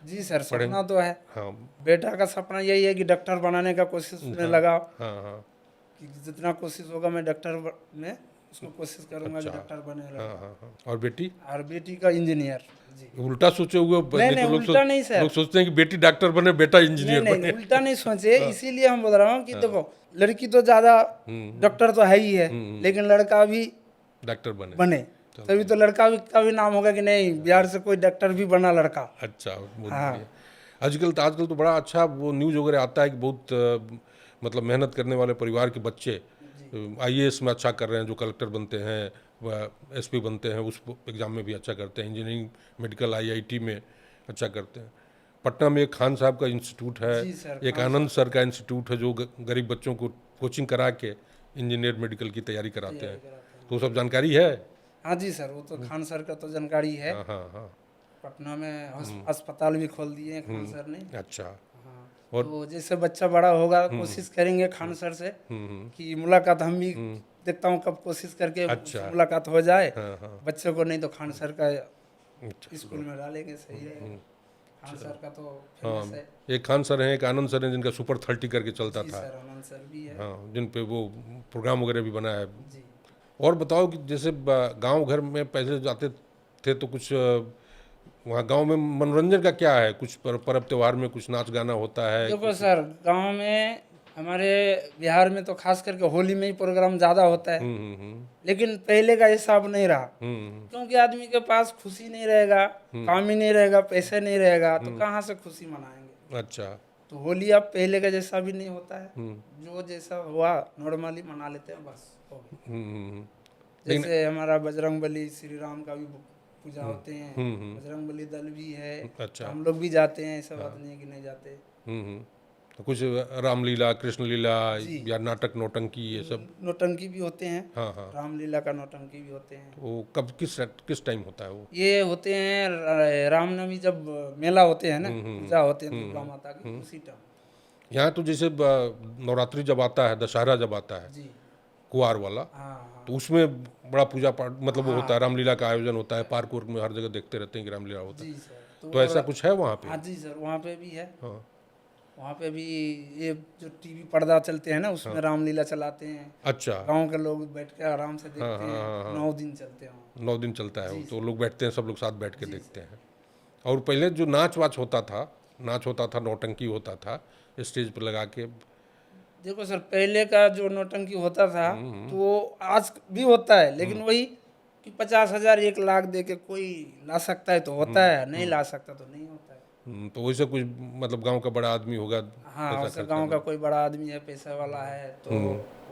जी सर, सपना तो है। हाँ बेटा का सपना यही है कि डॉक्टर बनाने का कोशिश में लगाओ, हाँ हाँ कि जितना कोशिश होगा मैं डॉक्टर में उसको कोशिश करूंगा कि अच्छा। डॉक्टर बने हाँ लगा। हाँ हाँ। और बेटी? और बेटी का इंजीनियर। जी। उल्टा सोचे हुए नहीं, तो लोग उल्टा नहीं सर। लोग सोचते हैं कि बेटी डॉक्टर बने, बेटा नहीं इंजीनियर नहीं, बने। उल्टा नहीं सोचे, इसीलिए हम बोल रहा हूँ कि देखो लड़की तो ज्यादा डॉक्टर तो है ही है, लेकिन लड़का भी डॉक्टर बने। बने, तभी तो लड़का भी का भी नाम होगा कि नहीं बिहार से कोई डॉक्टर भी बना लड़का। अच्छा, बहुत हाँ। बढ़िया। आजकल तो बड़ा अच्छा वो न्यूज़ वगैरह आता है कि बहुत मतलब मेहनत करने वाले परिवार के बच्चे आईएएस में अच्छा कर रहे हैं, जो कलेक्टर बनते हैं व एसपी बनते हैं, उस एग्ज़ाम में भी अच्छा करते हैं, इंजीनियरिंग मेडिकल आईआईटी में अच्छा करते हैं। पटना में एक खान साहब का इंस्टीट्यूट है, जी सर, एक आनंद सर का इंस्टीट्यूट है, जो गरीब बच्चों को कोचिंग करा के इंजीनियर मेडिकल की तैयारी कराते हैं। तो वो सब जानकारी है? हाँ जी सर, वो तो खान सर का तो जानकारी है। हाँ हाँ हाँ। पटना में अस्पताल भी खोल दिए हैं खान सर ने। अच्छा। हाँ, और तो जैसे बच्चा बड़ा होगा कोशिश करेंगे खान सर से कि मुलाकात हम भी देखता हूँ कब कोशिश करके अच्छा। मुलाकात हो जाए हाँ हाँ। बच्चे को, नहीं तो खान सर का अच्छा। स्कूल में डालेंगे, सही है। खान सर का तो हाँ, फेमस है। एक खान सर हैं, एक आनंद सर हैं, जिनका सुपर 30 करके चलता जी था। सर, आनंद सर भी है। हाँ, जिन पे वो प्रोग्राम वगैरह भी बना है। जी। और बताओ कि जैसे गांव घर में पहले जाते थे तो कुछ वहाँ गांव में मनोरंजन का क्या है? कुछ पर्व त्योहार में कुछ नाच गाना होता है? देखो सर, गांव में हमारे बिहार में तो खास करके होली में ही प्रोग्राम ज़्यादा होता है, लेकिन पहले का हिसाब नहीं रहा, क्योंकि आदमी के पास खुशी नहीं रहेगा, काम ही नहीं रहेगा, पैसे नहीं रहेगा, तो कहाँ से खुशी मनाएंगे। अच्छा। तो होली अब पहले का जैसा भी नहीं होता है, जो जैसा हुआ नॉर्मली मना लेते हैं, बस हो गया। जैसे हमारा बजरंग बली श्री राम का भी पूजा होते हैं, बजरंग बली दल भी है। अच्छा। हम लोग भी जाते हैं, ऐसा बात नहीं है कि नहीं जाते। तो कुछ रामलीला, कृष्ण लीला जी। या नाटक नौटंकी ये सब? नौटंकी भी होते हैं। हाँ हाँ। रामलीला का नौटंकी भी होते हैं। वो कब किस टाइम होता है वो? ये होते हैं रामनवमी जब मेला होते हैं ना, पूजा होते हैं दुर्गा माता की, उसी टाइम। यहाँ तो जैसे नवरात्रि जब आता है, दशहरा जब आता है, जी। कुआर वाला, हाँ तो उसमें बड़ा पूजा पाठ मतलब वो होता है, रामलीला का आयोजन होता है, पार्क उर्क में हर जगह देखते रहते हैं कि रामलीला होता है। जी सर। तो ऐसा कुछ है वहाँ पे? हाँ जी सर, वहाँ पे भी है। हाँ। वहाँ पे भी ये जो टीवी पर्दा चलते हैं ना, उसमें रामलीला चलाते हैं। अच्छा। गांव के लोग बैठ के आराम से देखते हैं। 9 दिन चलते हैं। 9 दिन चलता है वो, तो लोग बैठते हैं, सब लोग साथ बैठ के देखते हैं। और पहले जो नाच वाच होता था, नौटंकी होता था स्टेज पर लगा के। देखो सर, पहले का जो नौटंकी होता था तो आज भी होता है, लेकिन वही कि 50,000 1 लाख दे के कोई ला सकता है तो होता है, नहीं ला सकता तो नहीं होता है। तो वैसे कुछ मतलब गांव का बड़ा आदमी होगा, हाँ, वैसे गांव का कोई बड़ा आदमी है, पैसा वाला है, तो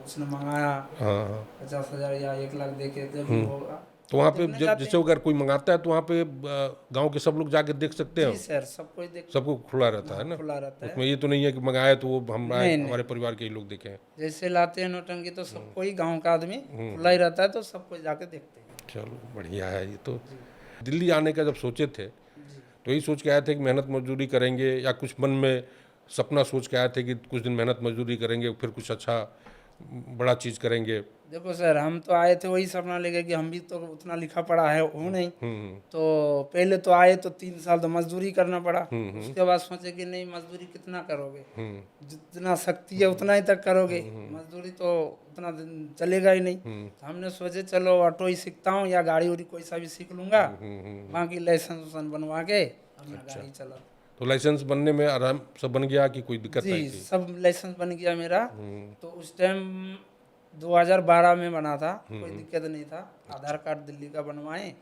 उसने मंगाया हाँ 50,000 या 1 लाख दे के, जब भी होगा तो वहाँ पे जैसे अगर कोई मंगाता है तो वहाँ पे गांव के सब लोग जाके देख सकते हैं? जी सर, सब कोई देख, सबको खुला रहता है ना? खुला रहता है। उसमें ये तो नहीं है कि मंगाए तो वो हम आए, नहीं। हमारे परिवार के ही लोग देखें। जैसे लाते हैं नौटंकी तो सब कोई गांव का आदमी खुला ही रहता है, तो सब कोई जाके देखते हैं। चलो बढ़िया है। ये तो दिल्ली आने का जब सोचे थे तो यही सोच के आए थे कि मेहनत मजदूरी करेंगे, या कुछ मन में सपना सोच के आए थे कि कुछ दिन मेहनत मजदूरी करेंगे फिर कुछ अच्छा बड़ा चीज़ करेंगे? देखो सर, हम तो आए थे वही सपना लेके कि हम भी तो उतना लिखा पढ़ा है हूँ नहीं, तो पहले तो आए तो 3 साल तो मजदूरी करना पड़ा। उसके बाद सोचे कि नहीं, मजदूरी कितना करोगे, जितना शक्ति है उतना ही तक करोगे, मजदूरी तो उतना दिन चलेगा ही नहीं। तो हमने सोचे चलो ऑटो ही सीखता हूँ या गाड़ी उड़ी कोई सा भी सीख लूंगा, बाकी लाइसेंस बनवा के अपना गाड़ी चला। तो लाइसेंस बनने में आराम सब बन गया कि कोई दिक्कत आई जी, थी? सब लाइसेंस बन गया मेरा। तो उस टाइम 2012 में बना था, कोई दिक्कत नहीं था। आधार कार्ड दिल्ली का बनवाए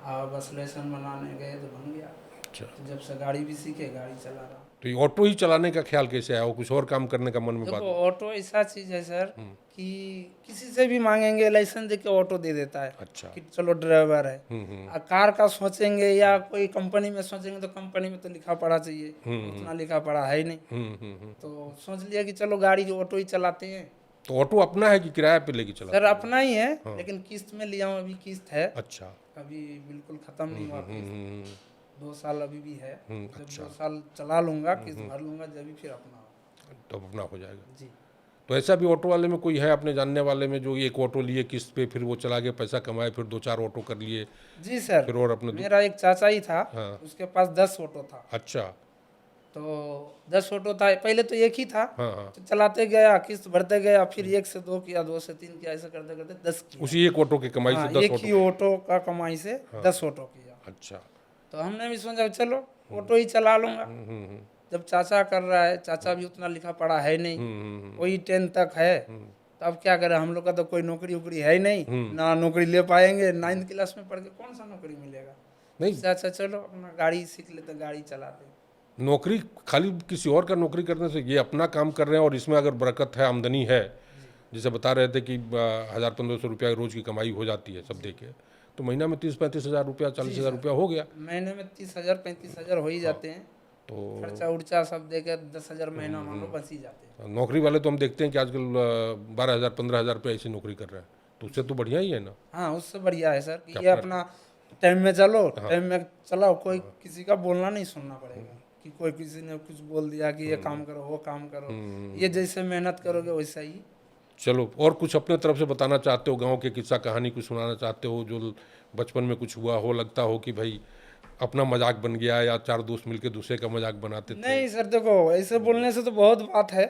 और बस लाइसेंस बनाने गए तो बन गया। अच्छा, तो जब से गाड़ी भी सीखे, गाड़ी चला रहा। तो ये ऑटो ही चलाने का ख्याल कैसे आया, और कुछ और काम करने का मन में बात? देखो ऑटो ऐसा चीज है सर कि किसी से भी मांगेंगे लाइसेंस दे के ऑटो दे देता है अच्छा। कि चलो ड्राइवर है। और कार का सोचेंगे या कोई कंपनी में सोचेंगे तो कंपनी में तो लिखा पड़ा चाहिए, उतना लिखा पड़ा है ही नहीं। तो सोच लिया कि चलो गाड़ी ऑटो ही चलाते हैं। तो ऑटो अपना है कि किराए पे लेके चला? सर अपना ही है, लेकिन किस्त में लिया हूँ, अभी किस्त है, अच्छा। अभी बिल्कुल खत्म नहीं हुआ किस्त। 2 साल अभी भी है। जब अच्छा। 2 साल चला लूंगा, किस्त भर लूंगा, जब भी फिर अपना होगा। तो अपना हो जाएगा जी। तो ऐसा भी ऑटो वाले में कोई है अपने जानने वाले में जो एक ऑटो लिए किस्त पे, फिर वो चला के पैसा कमाए, फिर 2-4 ऑटो कर लिए? जी सर, फिर और अपने मेरा एक चाचा ही था, हाँ। उसके पास 10 ऑटो था। अच्छा। तो 10 ऑटो था, पहले तो एक ही था। हाँ हाँ। तो चलाते गया, किस्त भरते गया, फिर 1 से 2 किया, 2 से 3 किया, ऐसे करते करते 10 किया। उसी एक ऑटो की कमाई हाँ, से 10 एक ऑटो? ही ऑटो का कमाई से 10 ऑटो किया। अच्छा। तो हमने भी सोचा चलो ऑटो ही चला लूंगा। जब चाचा कर रहा है, चाचा भी उतना लिखा पढ़ा है नहीं, वही 10 तक है। तो अब क्या करें, हम लोग का तो कोई नौकरी वोकरी है ही नहीं, ना नौकरी ले पाएंगे। 9th क्लास में पढ़ के कौन सा नौकरी मिलेगा? नहीं, अच्छा चलो अपना गाड़ी सीख लेते, गाड़ी चलाते। नौकरी खाली किसी और का नौकरी करने से, ये अपना काम कर रहे हैं और इसमें अगर बरकत है, आमदनी है, जैसे बता रहे थे कि 1000-1500 रुपया रोज की कमाई हो जाती है सब देके, तो महीना में 30-35 हज़ार रुपया, 40 हज़ार रुपया हो गया। महीने में 30,000 35,000 हो ही जाते हैं। तो खर्चा उर्चा सब दे के 10,000 महीना मान लो बच ही जाते हैं। नौकरी वाले तो हम देखते हैं कि आजकल 12,000-15,000 रुपया ऐसी नौकरी कर रहे हैं, तो उससे तो बढ़िया ही है ना। हाँ, उससे बढ़िया है सर कि ये अपना टाइम में चलो, टाइम में चलाओ, कोई किसी का बोलना नहीं सुनना पड़ेगा कि कोई किसी ने कुछ बोल दिया कि ये काम करो, वो काम करो। ये जैसे मेहनत करोगे वैसा ही। चलो, और कुछ अपने तरफ से बताना चाहते हो, गांव के किस्सा कहानी कुछ सुनाना चाहते हो जो बचपन में कुछ हुआ हो, लगता हो कि भाई अपना मजाक बन गया, या 4 दोस्त मिलके दूसरे का मजाक बनाते थे? नहीं सर, देखो ऐसे बोलने से तो बहुत बात है।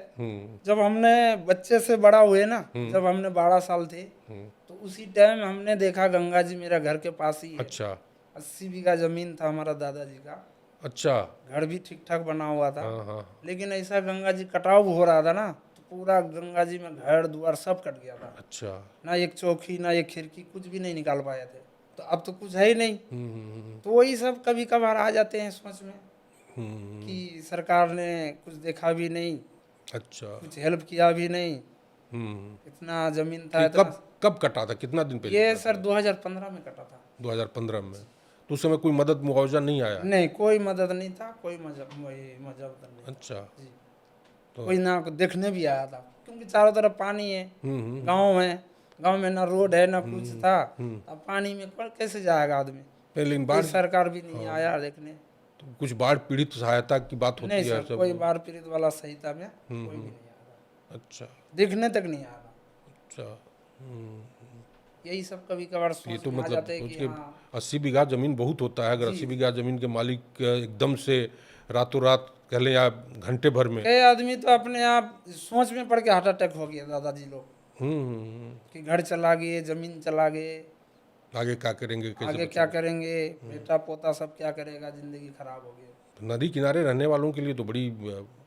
जब हमने बच्चे से बड़ा हुए ना, जब हमने 12 साल थे, तो उसी टाइम हमने देखा गंगा जी मेरा घर के पास ही है। अच्छा। 80 बीघा जमीन था हमारा दादाजी का। अच्छा। घर भी ठीक ठाक बना हुआ था। हाँ हाँ। लेकिन ऐसा गंगा जी कटाव हो रहा था ना, तो पूरा गंगा जी में घर द्वार सब कट गया था। अच्छा। ना एक चौकी, ना एक खिड़की, कुछ भी नहीं निकाल पाए थे। तो अब तो कुछ है ही नहीं। तो वही सब कभी कभार आ जाते हैं सोच में कि सरकार ने कुछ देखा भी नहीं, अच्छा। कुछ हेल्प किया भी नहीं। इतना जमीन था, कब कब कटा था, कितना दिन पहले? ये सर 2015 में कटा था। 2015 में? तो उस समय कोई मदद मुआवजा नहीं आया? नहीं, कोई मदद नहीं था, कोई मदद नहीं। अच्छा। जी। तो कोई ना देखने भी आया था, क्योंकि चारों तरफ पानी है, गांव है, गांव में ना रोड है ना कुछ था। अब पानी में कैसे जाएगा आदमी? लेकिन कोई बाढ़, सरकार भी नहीं आया देखने। तो कुछ बाढ़ पीड़ित सहायता की बात होती नहीं है सर, सब? कोई बाढ़ पीड़ित वाला सहायता में कोई भी नहीं आया, अच्छा। देखने तक नहीं आया। अच्छा। यही सब कभी कभार ये सोच तो में आ मतलब जाते हैं सोच कि के हाँ, 80 बीघा जमीन बहुत होता है। अगर 80 बीघा जमीन के मालिक एकदम से रातों रात कह लें या घंटे भर में, कई आदमी तो अपने आप सोच में पड़ के हार्ट अटैक हो गया दादाजी लोग कि घर चला गए, जमीन चला गए, आगे क्या करेंगे, कैसे आगे क्या करेंगे, बेटा पोता सब क्या करेगा, जिंदगी खराब हो गई। तो नदी किनारे रहने वालों के लिए तो बड़ी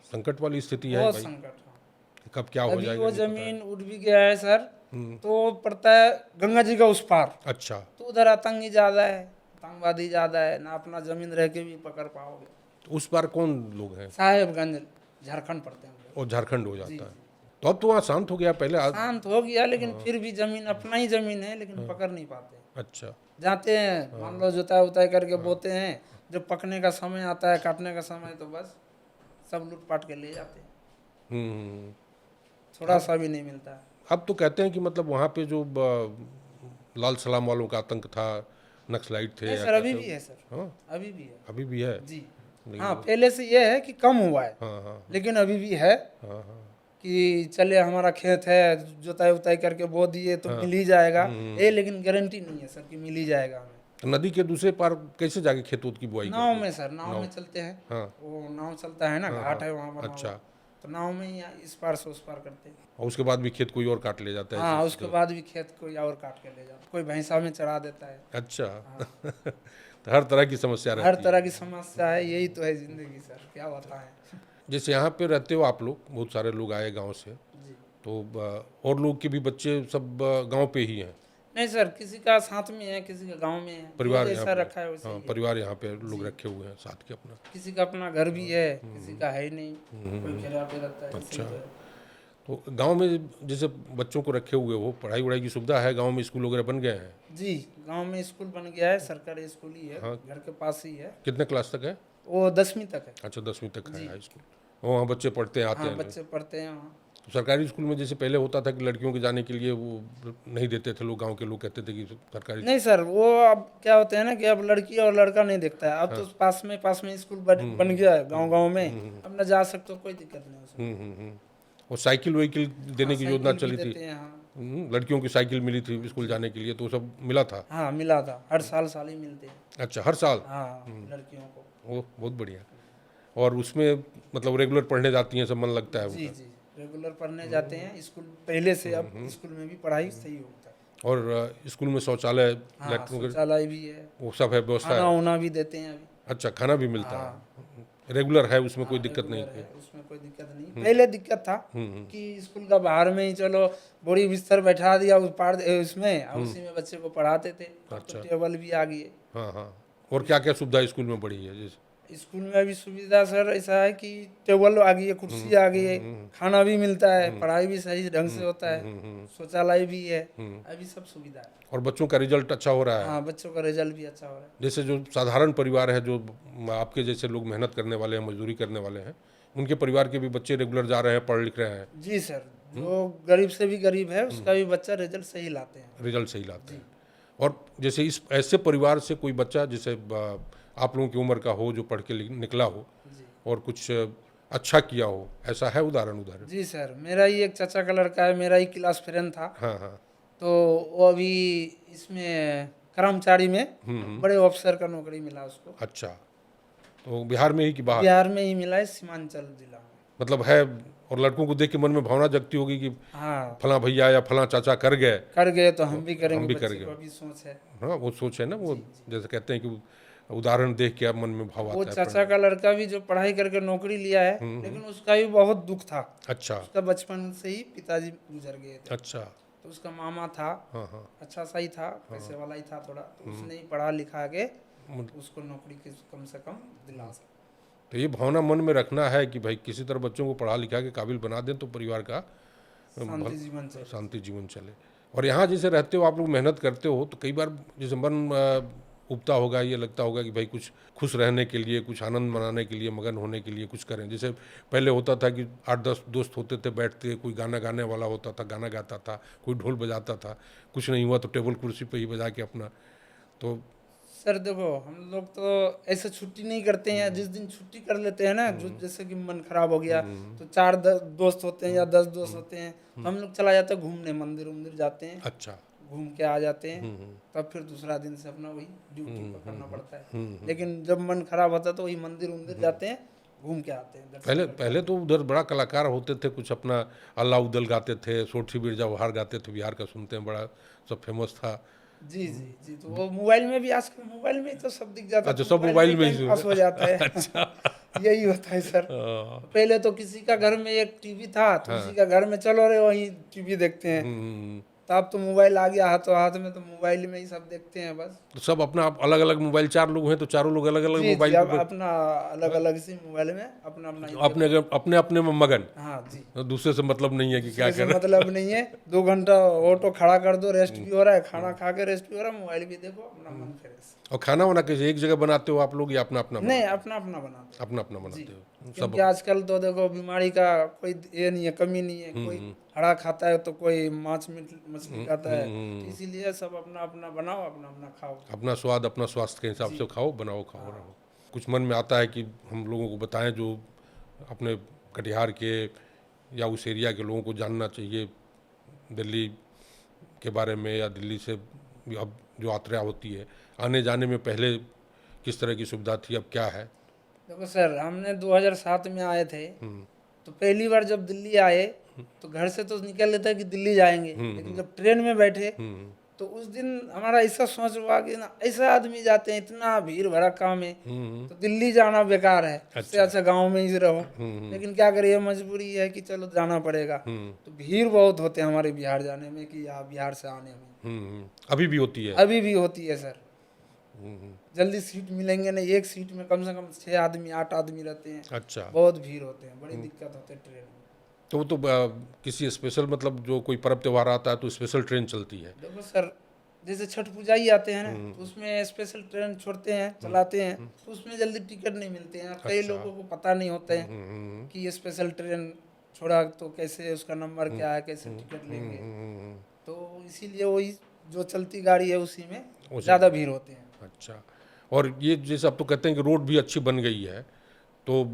संकट वाली स्थिति है बहुत भाई, संकट है। कि कब क्या हो अभी जाएगा वो नहीं पता है। जमीन उठ भी गया है सर, तो पड़ता है गंगा जी का उस पार। अच्छा। तो उधर आतंकी ज्यादा है, आतंकवादी ज्यादा है ना, अपना जमीन रह के भी पकड़ पाओगे। तो उस पार कौन लोग हैं? साहेबगंज झारखंड पड़ते हैं हम लोग। और झारखंड हो जाता है। तो अब तो वहाँ शांत हो गया, पहले शांत हो गया, लेकिन फिर भी जमीन अपना ही जमीन है, लेकिन पकड़ नहीं पाते। अच्छा। जाते हैं, मान लो जुताई उताई करके बोते हैं, जब पकने का समय आता है, काटने का समय, तो बस सब लूट पाट के ले जाते हैं, थोड़ा सा भी नहीं मिलता है। अब तो कहते हैं कि मतलब वहाँ पे जो लाल सलाम वालों का आतंक था, नक्सलाइट थे नहीं या सर, अभी कैसे? भी है सर, हाँ, अभी भी है अभी भी है। जी। नहीं, हाँ, पहले से ये है कि कम हुआ है, हाँ हाँ लेकिन अभी भी है हाँ हाँ। कि चले हमारा खेत है, जुताई उताई करके बो दिए तो मिल ही जाएगा। ये लेकिन गारंटी नहीं है सर कि मिल ही जाएगा हमें। तो नदी के दूसरे पार कैसे जाके खेत की बुआई नाव करते में सर, नाव में चलते हैं। हाँ। वो नाव चलता है ना, घाट है वहाँ बना अच्छा। हुआ। तो नाव में ही इस पार से उस पार करते हैं। और उसके बाद भी खेत कोई और काट ले जाता है? हाँ, उसके बाद भी खेत कोई और काट के ले जाता, कोई भैंसा में चढ़ा देता है। अच्छा। तो हर तरह की समस्या हर रहती है। तरह की समस्या है, यही तो है जिंदगी सर, क्या बताएं। जैसे यहाँ पे रहते हो आप लोग, बहुत सारे लोग आए गांव से, जी। तो और लोग के भी बच्चे सब गांव पे ही हैं, नहीं सर, किसी का साथ में है, किसी का गांव में है, परिवार जो यहाँ जैसा पे, रखा है वैसे हाँ ही है। परिवार यहाँ पे लोग रखे हुए हैं साथ के अपना। किसी का अपना घर भी है, किसी का है ही नहीं, कोई किराए पे रहता है, ऐसे ही अच्छा। है। तो गांव में जैसे बच्चों को रखे हुए हो, पढ़ाई वढ़ाई की सुविधा है, गांव में स्कूल वगैरह बन गए हैं? जी, गांव में स्कूल बन गया है, सरकारी स्कूल ही है, हाँ। घर के पास ही है। कितने क्लास तक है? वो 10वीं तक है। अच्छा 10वीं तक है जी। हाई स्कूल, वहाँ बच्चे पढ़ते हैं आते हाँ, हैं लोग। बच्चे पढ़ते हैं वहाँ। तो सरकारी स्कूल में जैसे पहले होता था कि लड़कियों के जाने के लिए वो नहीं देते थे लोग, गांव के लोग कहते थे कि सरकारी। नहीं सर, वो अब क्या होते हैं ना कि अब लड़की और लड़का नहीं देखता है, अब तो पास में स्कूल बन गया है गांव में, अब न जा सकते हो, कोई दिक्कत नहीं उसमें। और साइकिल वाइकिल देने की योजना साइकिल भी चली थी, देते हैं, हाँ। लड़कियों की साइकिल मिली थी स्कूल जाने के लिए, तो वो सब मिला था? हाँ, मिला था, हर साल ही मिलते हैं। अच्छा हर साल? हाँ, लड़कियों को। वो बहुत बढ़िया। और उसमें मतलब रेगुलर पढ़ने जाती हैं, सब मन लगता है जी उनका? जी, रेगुलर पढ़ने जाते हैं स्कूल पहले से, अब स्कूल में भी पढ़ाई सही होता है। और स्कूल में शौचालय, हाँ, लैट्रिन वगैरह शौचालय भी है, वो सब है, व्यवस्था खाना है? वाना भी देते हैं अभी। अच्छा खाना भी मिलता हाँ, है, रेगुलर है, उसमें कोई हाँ, दिक्कत नहीं रेगुलर है? है, उसमें कोई दिक्कत नहीं। पहले दिक्कत था कि स्कूल का बाहर में ही चलो बोरी बिस्तर बैठा दिया उसमें, और उसी में बच्चे को पढ़ाते थे। अब तो टेबल भी आ गई है। हाँ हाँ। और क्या क्या सुविधा स्कूल में बढ़ी है जैसे? स्कूल में अभी सुविधा सर ऐसा है कि टेबल आ गई है, कुर्सी आ गई है, खाना भी मिलता है, पढ़ाई भी सही ढंग से होता है, शौचालय भी है, अभी सब सुविधा है। और बच्चों का रिजल्ट अच्छा हो रहा है? हाँ, बच्चों का रिजल्ट भी अच्छा हो रहा है। जैसे जो साधारण परिवार है, जो आपके जैसे लोग मेहनत करने वाले हैं, मजदूरी करने वाले हैं, उनके परिवार के भी बच्चे रेगुलर जा रहे हैं, पढ़ लिख रहे हैं? जी सर, जो गरीब से भी गरीब है उसका भी बच्चा रिजल्ट सही लाते हैं। रिजल्ट सही लाते हैं। और जैसे इस ऐसे परिवार से कोई बच्चा जैसे आप लोगों की उम्र का हो, जो पढ़ के निकला हो जी और कुछ अच्छा किया हो, ऐसा है उदाहरण? जी सर, मेरा ही एक चाचा का लड़का है, मेरा ही क्लास फ्रेंड था, हाँ हाँ। तो वो अभी इसमें कर्मचारी में बड़े ऑफिसर का नौकरी मिला उसको। अच्छा, तो बिहार में ही कि बाहर? बिहार में ही मिला है, सीमांचल जिला में। मतलब है, और लड़कों को देख के मन में भावना जगती होगी कि हाँ, फला भैया या फला चाचा कर गए तो हम भी करेंगे, हम भी बच्चे करेंगे। को अभी सोच है। हाँ वो सोच है ना, वो जैसे कहते हैं कि उदाहरण देख के अब मन में भाव वो आता है चाचा का लड़का भी जो पढ़ाई करके नौकरी लिया है, लेकिन उसका भी बहुत दुख था। अच्छा उसका बचपन से ही पिताजी गुजर गए थे, अच्छा। तो उसका मामा था, हाँ हाँ। अच्छा सा ही था, पैसे वाला ही था थोड़ा, तो उसने ही पढ़ा लिखा के उसको नौकरी कम से कम दिला सके। तो ये भावना मन में रखना है कि भाई किसी तरह बच्चों को पढ़ा लिखा के काबिल बना दें तो परिवार का शांति जीवन से। शांति जीवन चले। और यहाँ जैसे रहते हो आप लोग, मेहनत करते हो, तो कई बार जैसे मन उबता होगा, ये लगता होगा कि भाई कुछ खुश रहने के लिए, कुछ आनंद मनाने के लिए, मगन होने के लिए कुछ करें। जैसे पहले होता था कि 8-10 दोस्त होते थे, बैठते, कोई गाना गाने वाला होता था, गाना गाता था, कोई ढोल बजाता था, कुछ नहीं हुआ तो टेबल कुर्सी पे ही बजा के अपना। तो सर देखो, हम लोग तो ऐसे छुट्टी नहीं करते हैं, जिस दिन छुट्टी कर लेते हैं ना, जो जैसे कि मन खराब हो गया, तो 4 दोस्त होते हैं या 10 दोस्त होते हैं, तो हम लोग चला जाते हैं घूमने, मंदिर उंदिर जाते हैं, अच्छा। घूम के आ जाते हैं, तब फिर दूसरा दिन से अपना वही ड्यूटी पकड़ना पड़ता है। लेकिन जब मन खराब होता है तो वही मंदिर उंदिर जाते हैं, घूम के आते हैं। पहले तो उधर बड़ा कलाकार होते थे, कुछ अपना अल्लाह उदल गाते थे, सोठी बिरजा बहार गाते थे, बिहार का सुनते हैं, बड़ा सब फेमस था। जी जी जी, तो वो मोबाइल में भी आजकल मोबाइल में ही तो सब दिख जाता है। अच्छा, सब मोबाइल में ही टाइम पास हो जाता है। अच्छा। यही होता है सर। पहले तो किसी का घर में एक टीवी था, तो उसी का घर में चलो रे वहीं टीवी देखते हैं। तो अब तो मोबाइल आ गया हाथों हाथ में, तो मोबाइल में ही सब देखते हैं बस। तो सब अपना अलग अलग मोबाइल, 4 लोग हैं तो चारों लोग अलग अलग जी मोबाइल जी, अब पे अपना अलग अलग सी मोबाइल में अपना अपना ही अपने अपने में मगन। हाँ जी, तो दूसरे से मतलब नहीं है कि क्या ऐसे कर मतलब नहीं है। 2 घंटा ऑटो खड़ा कर दो, रेस्ट भी हो रहा है, खाना खा के रेस्ट भी हो रहा है, मोबाइल भी देखो, अपना मन फ्रेश। और खाना वाना कैसे एक जगह बनाते हो आप लोग या अपना अपना? नहीं, अपना अपना बनाते हैं। अपना अपना बनाते हो सब? क्योंकि आजकल तो देखो बीमारी का कोई ये नहीं है, कमी नहीं है, कोई हरा खाता है तो कोई मांस मछली खाता है, तो इसीलिए सब अपना अपना बनाओ, अपना अपना खाओ। अपना स्वाद अपना स्वास्थ्य के हिसाब से खाओ, बनाओ, खाओ, रहो। कुछ मन में आता है कि हम लोगों को बताएं, जो अपने कटिहार के या उस एरिया के लोगों को जानना चाहिए दिल्ली के बारे में, या दिल्ली से अब जो यात्रा होती है, आने जाने में पहले किस तरह की सुविधा थी, अब क्या है? देखो सर, हमने 2007 में आए थे, तो पहली बार जब दिल्ली आए तो घर से तो निकल लेते कि दिल्ली जाएंगे, लेकिन जब ट्रेन में बैठे तो उस दिन हमारा ऐसा सोच हुआ कि ना ऐसा आदमी जाते हैं, इतना भीड़ भड़ा काम है, तो दिल्ली जाना बेकार है, उससे अच्छा गांव में ही रहो। लेकिन क्या करिए, मजबूरी है कि चलो जाना पड़ेगा। तो भीड़ बहुत होते हैं हमारे बिहार जाने में, कि यहाँ बिहार से आने में अभी भी होती है? अभी भी होती है सर। जल्दी सीट मिलेंगे नहीं, एक सीट में कम से कम 6 आदमी 8 आदमी रहते हैं। अच्छा। बहुत भीड़ होते हैं, बड़ी दिक्कत होती है ट्रेन में। तो वो तो किसी स्पेशल मतलब जो कोई पर्व त्यौहार आता है तो स्पेशल ट्रेन चलती है? देखो सर, जैसे छठ पूजा ही आते हैं ना, तो उसमें स्पेशल ट्रेन छोड़ते हैं, चलाते हैं, तो उसमें जल्दी टिकट नहीं मिलते हैं। कई अच्छा। लोगों को पता नहीं होते हैं कि ये स्पेशल ट्रेन छोड़ा, तो कैसे उसका नंबर क्या है, कैसे टिकट लेंगे। तो इसीलिए वही जो चलती गाड़ी है उसी में ज़्यादा भीड़ होते हैं। अच्छा। और ये जैसे आप तो कहते हैं कि रोड भी अच्छी बन गई है, तो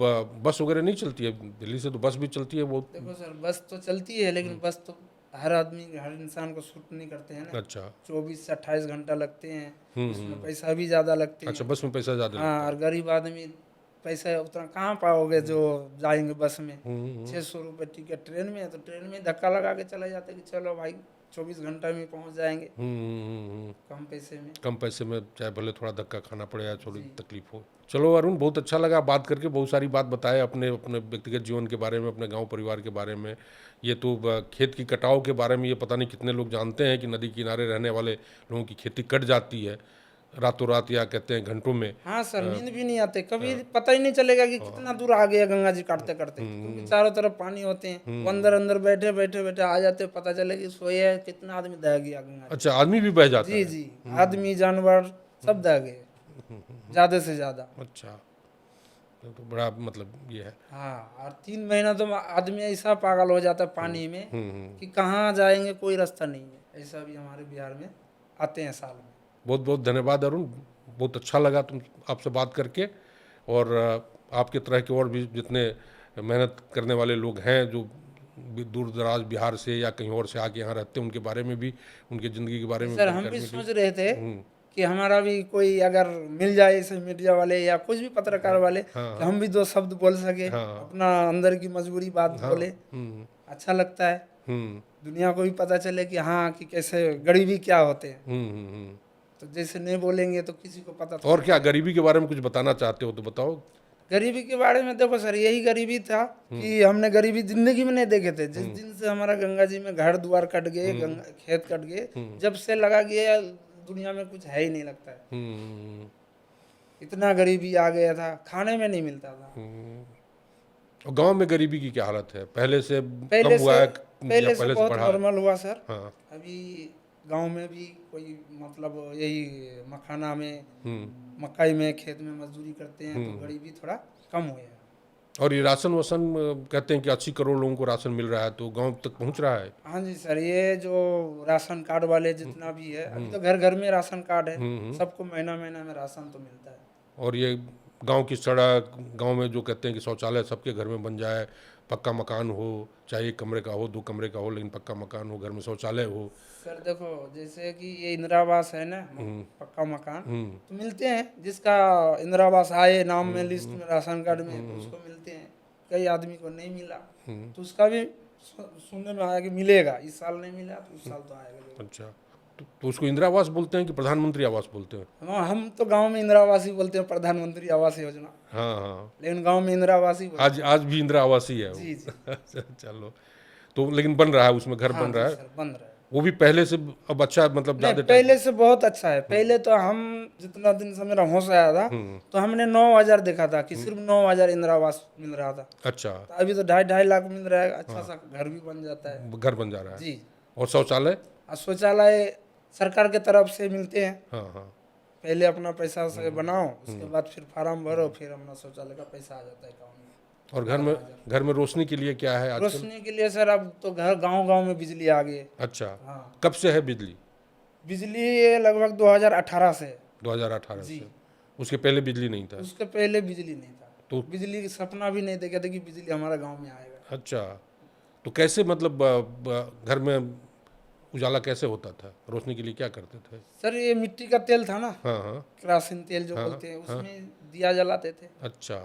बस वगैरह नहीं चलती है? दिल्ली से तो बस भी चलती है वो। देखो सर, बस तो चलती है, लेकिन बस तो हर आदमी हर इंसान को सूट नहीं करते हैं ना। अच्छा। 24 से 28 घंटा लगते हैं, उसमें पैसा भी ज़्यादा लगते अच्छा, हैं। बस में पैसा ज़्यादा लगता हाँ, और गरीब आदमी पैसा उतना कहाँ पाओगे जो जाएंगे बस में। 600 रुपये टिकट ट्रेन में है, तो ट्रेन में धक्का लगा के चले जाते कि चलो भाई 24 घंटा में पहुंच जाएंगे है? कम पैसे में। कम पैसे में, चाहे भले थोड़ा धक्का खाना पड़े या थोड़ी तकलीफ हो। चलो अरुण, बहुत अच्छा लगा बात करके, बहुत सारी बात बताए अपने अपने व्यक्तिगत जीवन के बारे में, अपने गांव परिवार के बारे में। ये तो खेत की कटाव के बारे में ये पता नहीं कितने लोग जानते हैं कि नदी किनारे रहने वाले लोगों की खेती कट जाती है रातों रात, या कहते हैं घंटों में। हाँ सर, नींद भी नहीं आते, कभी पता ही नहीं चलेगा कि कितना दूर आ गया गंगा जी काटते करते, क्योंकि चारों तरफ पानी होते हैं। वो अंदर अंदर बैठे बैठे बैठे आ जाते, पता चले कि सोए है, कितना आदमी दह गया गंगा जी। अच्छा, आदमी भी बह जाता जी है? जी, आदमी जानवर सब दह गए, ज्यादा से ज्यादा। अच्छा, तो बड़ा मतलब ये है। हाँ, और 3 महीना तो आदमी ऐसा पागल हो जाता है पानी में कि कहाँ जाएंगे, कोई रास्ता नहीं है। ऐसा भी हमारे बिहार में आते हैं साल में। बहुत बहुत धन्यवाद अरुण, बहुत अच्छा लगा तुम आपसे बात करके। और आपके तरह के और भी जितने मेहनत करने वाले लोग हैं जो दूर दराज बिहार से या कहीं और से आके यहाँ रहते हैं, उनके बारे में भी, उनकी ज़िंदगी के बारे में सर, हम भी सोच रहे थे कि हमारा भी कोई अगर मिल जाए ऐसे मीडिया वाले या कुछ भी पत्रकार वाले, कि हम भी 2 शब्द बोल सके, अपना अंदर की मजबूरी बात बोले। अच्छा लगता है, दुनिया को भी पता चले कि हाँ, कि कैसे गरीबी क्या होते हैं। तो जैसे नहीं बोलेंगे तो किसी को पता और क्या गरीबी के बारे में कुछ बताना चाहते हो तो बताओ। गरीबी के बारे में देखो सर, यही गरीबी था कि हमने गरीबी जिंदगी में नहीं देखे थे। जिस दिन से हमारा गंगा जी में घर द्वार कट गए, खेत कट गए, जब से लगा कि दुनिया में कुछ है ही नहीं लगता है। इतना गरीबी आ गया था, खाने में नहीं मिलता था। और गांव में गरीबी की क्या हालत है? पहले से पहले कम हुआ से है पहले या से पहले से बहुत बढ़ा है? नॉर्मल हुआ सर। हाँ। अभी गांव में भी कोई मतलब यही मखाना में, मकई में, खेत में मजदूरी करते हैं, तो गरीबी थोड़ा कम हुआ है। और ये राशन वासन कहते हैं कि 80 करोड़ लोगों को राशन मिल रहा है, तो गांव तक पहुंच रहा है? हाँ जी सर, ये जो राशन कार्ड वाले जितना भी है, अभी तो घर घर में राशन कार्ड है, सबको महीना महीना में राशन तो मिलता है। और ये गांव की सड़क, गांव में जो कहते हैं कि शौचालय सबके घर में बन जाए, पक्का मकान हो, चाहे 1 कमरे का हो 2 कमरे का हो, लेकिन पक्का मकान हो, घर में शौचालय हो। सर देखो, जैसे कि ये इंदिरा आवास है ना, पक्का मकान तो मिलते हैं। जिसका इंदिरा आवास आए नाम में लिस्ट में राशन कार्ड में, तो उसको मिलते हैं। कई आदमी को नहीं मिला, तो उसका भी सुनने में आया कि मिलेगा। इस साल नहीं मिला तो उस साल तो आएगा जरूर। अच्छा, तो उसको इंदिरा आवास बोलते हैं कि प्रधानमंत्री आवास बोलते हैं? हाँ, हम तो गांव में इंदिरा आवास ही बोलते हैं, प्रधानमंत्री आवास योजना। हाँ हाँ, लेकिन गांव में इंदिरा आवास ही बोलते आज भी इंदिरा आवास ही है वो। जी जी। चलो, तो लेकिन बन रहा है, उसमें घर हाँ बन रहा जी है? सर, बन रहा है। वो भी पहले से अब अच्छा, मतलब नहीं, ज्यादा पहले से बहुत अच्छा है। पहले तो हम जितना दिन से मेरा होश आया था, तो हमने 9,000 देखा था कि सिर्फ 9,000 इंदिरा आवास मिल रहा था। अच्छा, तो अभी तो 2.5 लाख मिल रहा है, अच्छा सा घर भी बन जाता है। घर बन जा रहा है। जी। और शौचालय? और शौचालय सरकार के तरफ से मिलते हैं। हाँ हाँ। पहले अपना पैसा से बनाओ, उसके बाद फिर फार्म भरो, फिर अपना शौचालय का पैसा आ जाता है अकाउंट में। और घर में रोशनी के लिए क्या है आजकल? रोशनी के लिए सर, अब तो घर गांव गांव में बिजली आ गई है। अच्छा, हाँ, कब से है बिजली? बिजली ये लगभग 2018 से। 2018 जी। से? उसके पहले बिजली नहीं था? उसके पहले बिजली नहीं था, तो बिजली की सपना भी नहीं देखे थे कि बिजली हमारा गांव में आएगा। अच्छा, तो कैसे मतलब घर में उजाला कैसे होता था? रोशनी के लिए क्या करते थे? सर, ये मिट्टी का तेल था ना, हाँ हाँ। केरोसिन तेल जो बोलते हैं, उसमें दिया जलाते थे। अच्छा।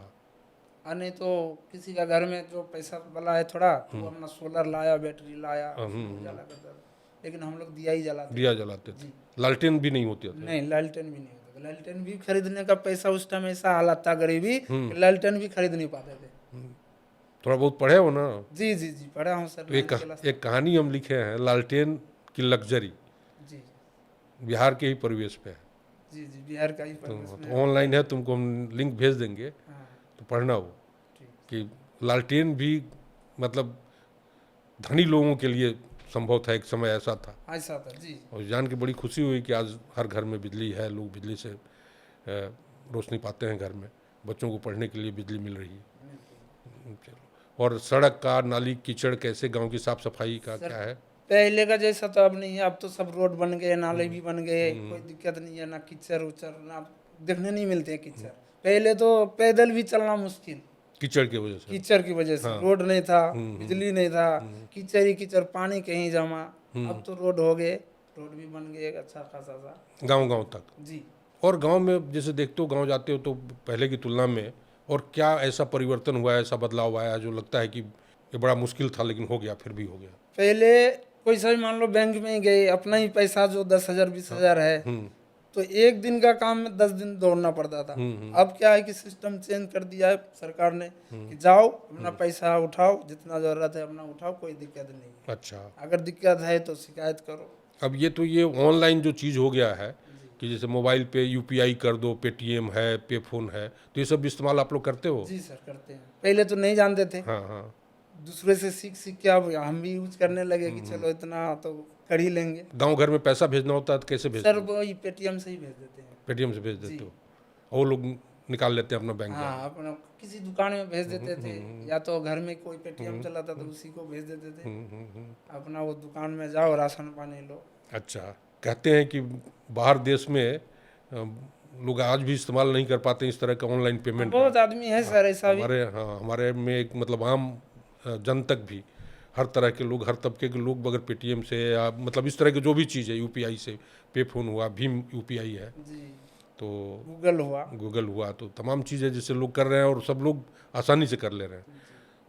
और नहीं तो किसी का घर में जो पैसा वाला है थोड़ा, तो वो अपना सोलर लाया, बैटरी लाया, उसमें उजाला करता था। लेकिन हम लोग दिया ही जलाते दिया जलाते थे, लालटेन भी नहीं होती थे। थी। नहीं, लालटेन भी नहीं होता था। लालटेन भी खरीदने का पैसा उस टाइम ऐसा हालत था गरीबी हम्म। कि लालटेन भी खरीद नहीं पाते थे। थोड़ा बहुत पढ़े हो ना, जी जी जी, पढ़ा हूँ सर, तो 9th क्लास एक कहानी हम लिखे हैं, लालटेन की लग्जरी, जी बिहार के ही परिवेश पे है। जी जी, बिहार का ही परिवेश में तो ऑनलाइन है, तुमको हम लिंक भेज देंगे, हाँ, तो पढ़ना वो ठीक। कि लालटेन भी मतलब धनी लोगों के लिए संभव था, एक समय ऐसा था। ऐसा था जी। और जान के बड़ी खुशी हुई कि आज हर घर में बिजली है, लोग बिजली से रोशनी पाते हैं, घर में बच्चों को पढ़ने के लिए बिजली मिल रही है। चलो, और सड़क का, नाली, कीचड़ कैसे, गांव की साफ सफाई का सर, क्या है? पहले का जैसा तो अब नहीं है। अब तो सब रोड बन गए, नाले भी बन गए, कोई दिक्कत नहीं है, ना कीचड़ उचड़, ना देखने नहीं मिलते हैं कीचड़। पहले तो पैदल भी चलना मुश्किल, कीचड़ की वजह से। कीचड़ की वजह से। रोड नहीं था, बिजली नहीं था, कीचड़ ही कीचड़, पानी कहीं जमा। अब तो रोड हो गए, रोड भी बन गए अच्छा खासा सा गांव गांव तक। जी। और गांव में जैसे देखते हो, गांव जाते हो तो पहले की तुलना में और क्या ऐसा परिवर्तन हुआ है, ऐसा बदलाव आया है जो लगता है कि ये बड़ा मुश्किल था लेकिन हो गया, फिर भी हो गया? पहले कोई सा भी मान लो बैंक में ही गए, अपना ही पैसा जो 10,000 20,000 है, तो एक दिन का काम में 10 दिन दौड़ना पड़ता था। अब क्या है कि सिस्टम चेंज कर दिया है सरकार ने कि जाओ अपना पैसा उठाओ, जितना जरूरत है अपना उठाओ, कोई दिक्कत नहीं है। अच्छा, अगर दिक्कत है तो शिकायत करो। अब ये तो ये ऑनलाइन जो चीज़ हो गया है कि जैसे मोबाइल पे यूपीआई कर दो, पेटीएम है, पे फोन है, तो ये सब इस्तेमाल आप लोग करते हो? जी सर, करते हैं। पहले तो नहीं जानते थे, हाँ हाँ। दूसरे से सीख सीख के अब हम भी यूज करने लगे कि चलो इतना तो कर ही लेंगे। गांव घर में पैसा भेजना होता है तो कैसे भेजते सर हो? वही पेटीएम से ही भेज देते हैं। पेटीएम से भेज देते हो, और वो लोग निकाल लेते हैं अपना बैंक का? हाँ, अपना किसी दुकान में भेज देते थे, या तो घर में कोई पेटीएम चलाता तो उसी को भेज देते थे। अपना वो दुकान में जाओ, राशन पानी लो। अच्छा, कहते हैं कि बाहर देश में लोग आज भी इस्तेमाल नहीं कर पाते इस तरह का ऑनलाइन पेमेंट। बहुत आदमी है सर ऐसा भी। हमारे में एक मतलब आम जन तक भी, हर तरह के लोग, हर तबके के लोग अगर पेटीएम से या मतलब इस तरह की जो भी चीज़ है, यूपीआई से, पे फोन हुआ, भीम यूपीआई है, जी, तो गूगल हुआ, तो तमाम चीज़ें जैसे लोग कर रहे हैं और सब लोग आसानी से कर ले रहे हैं।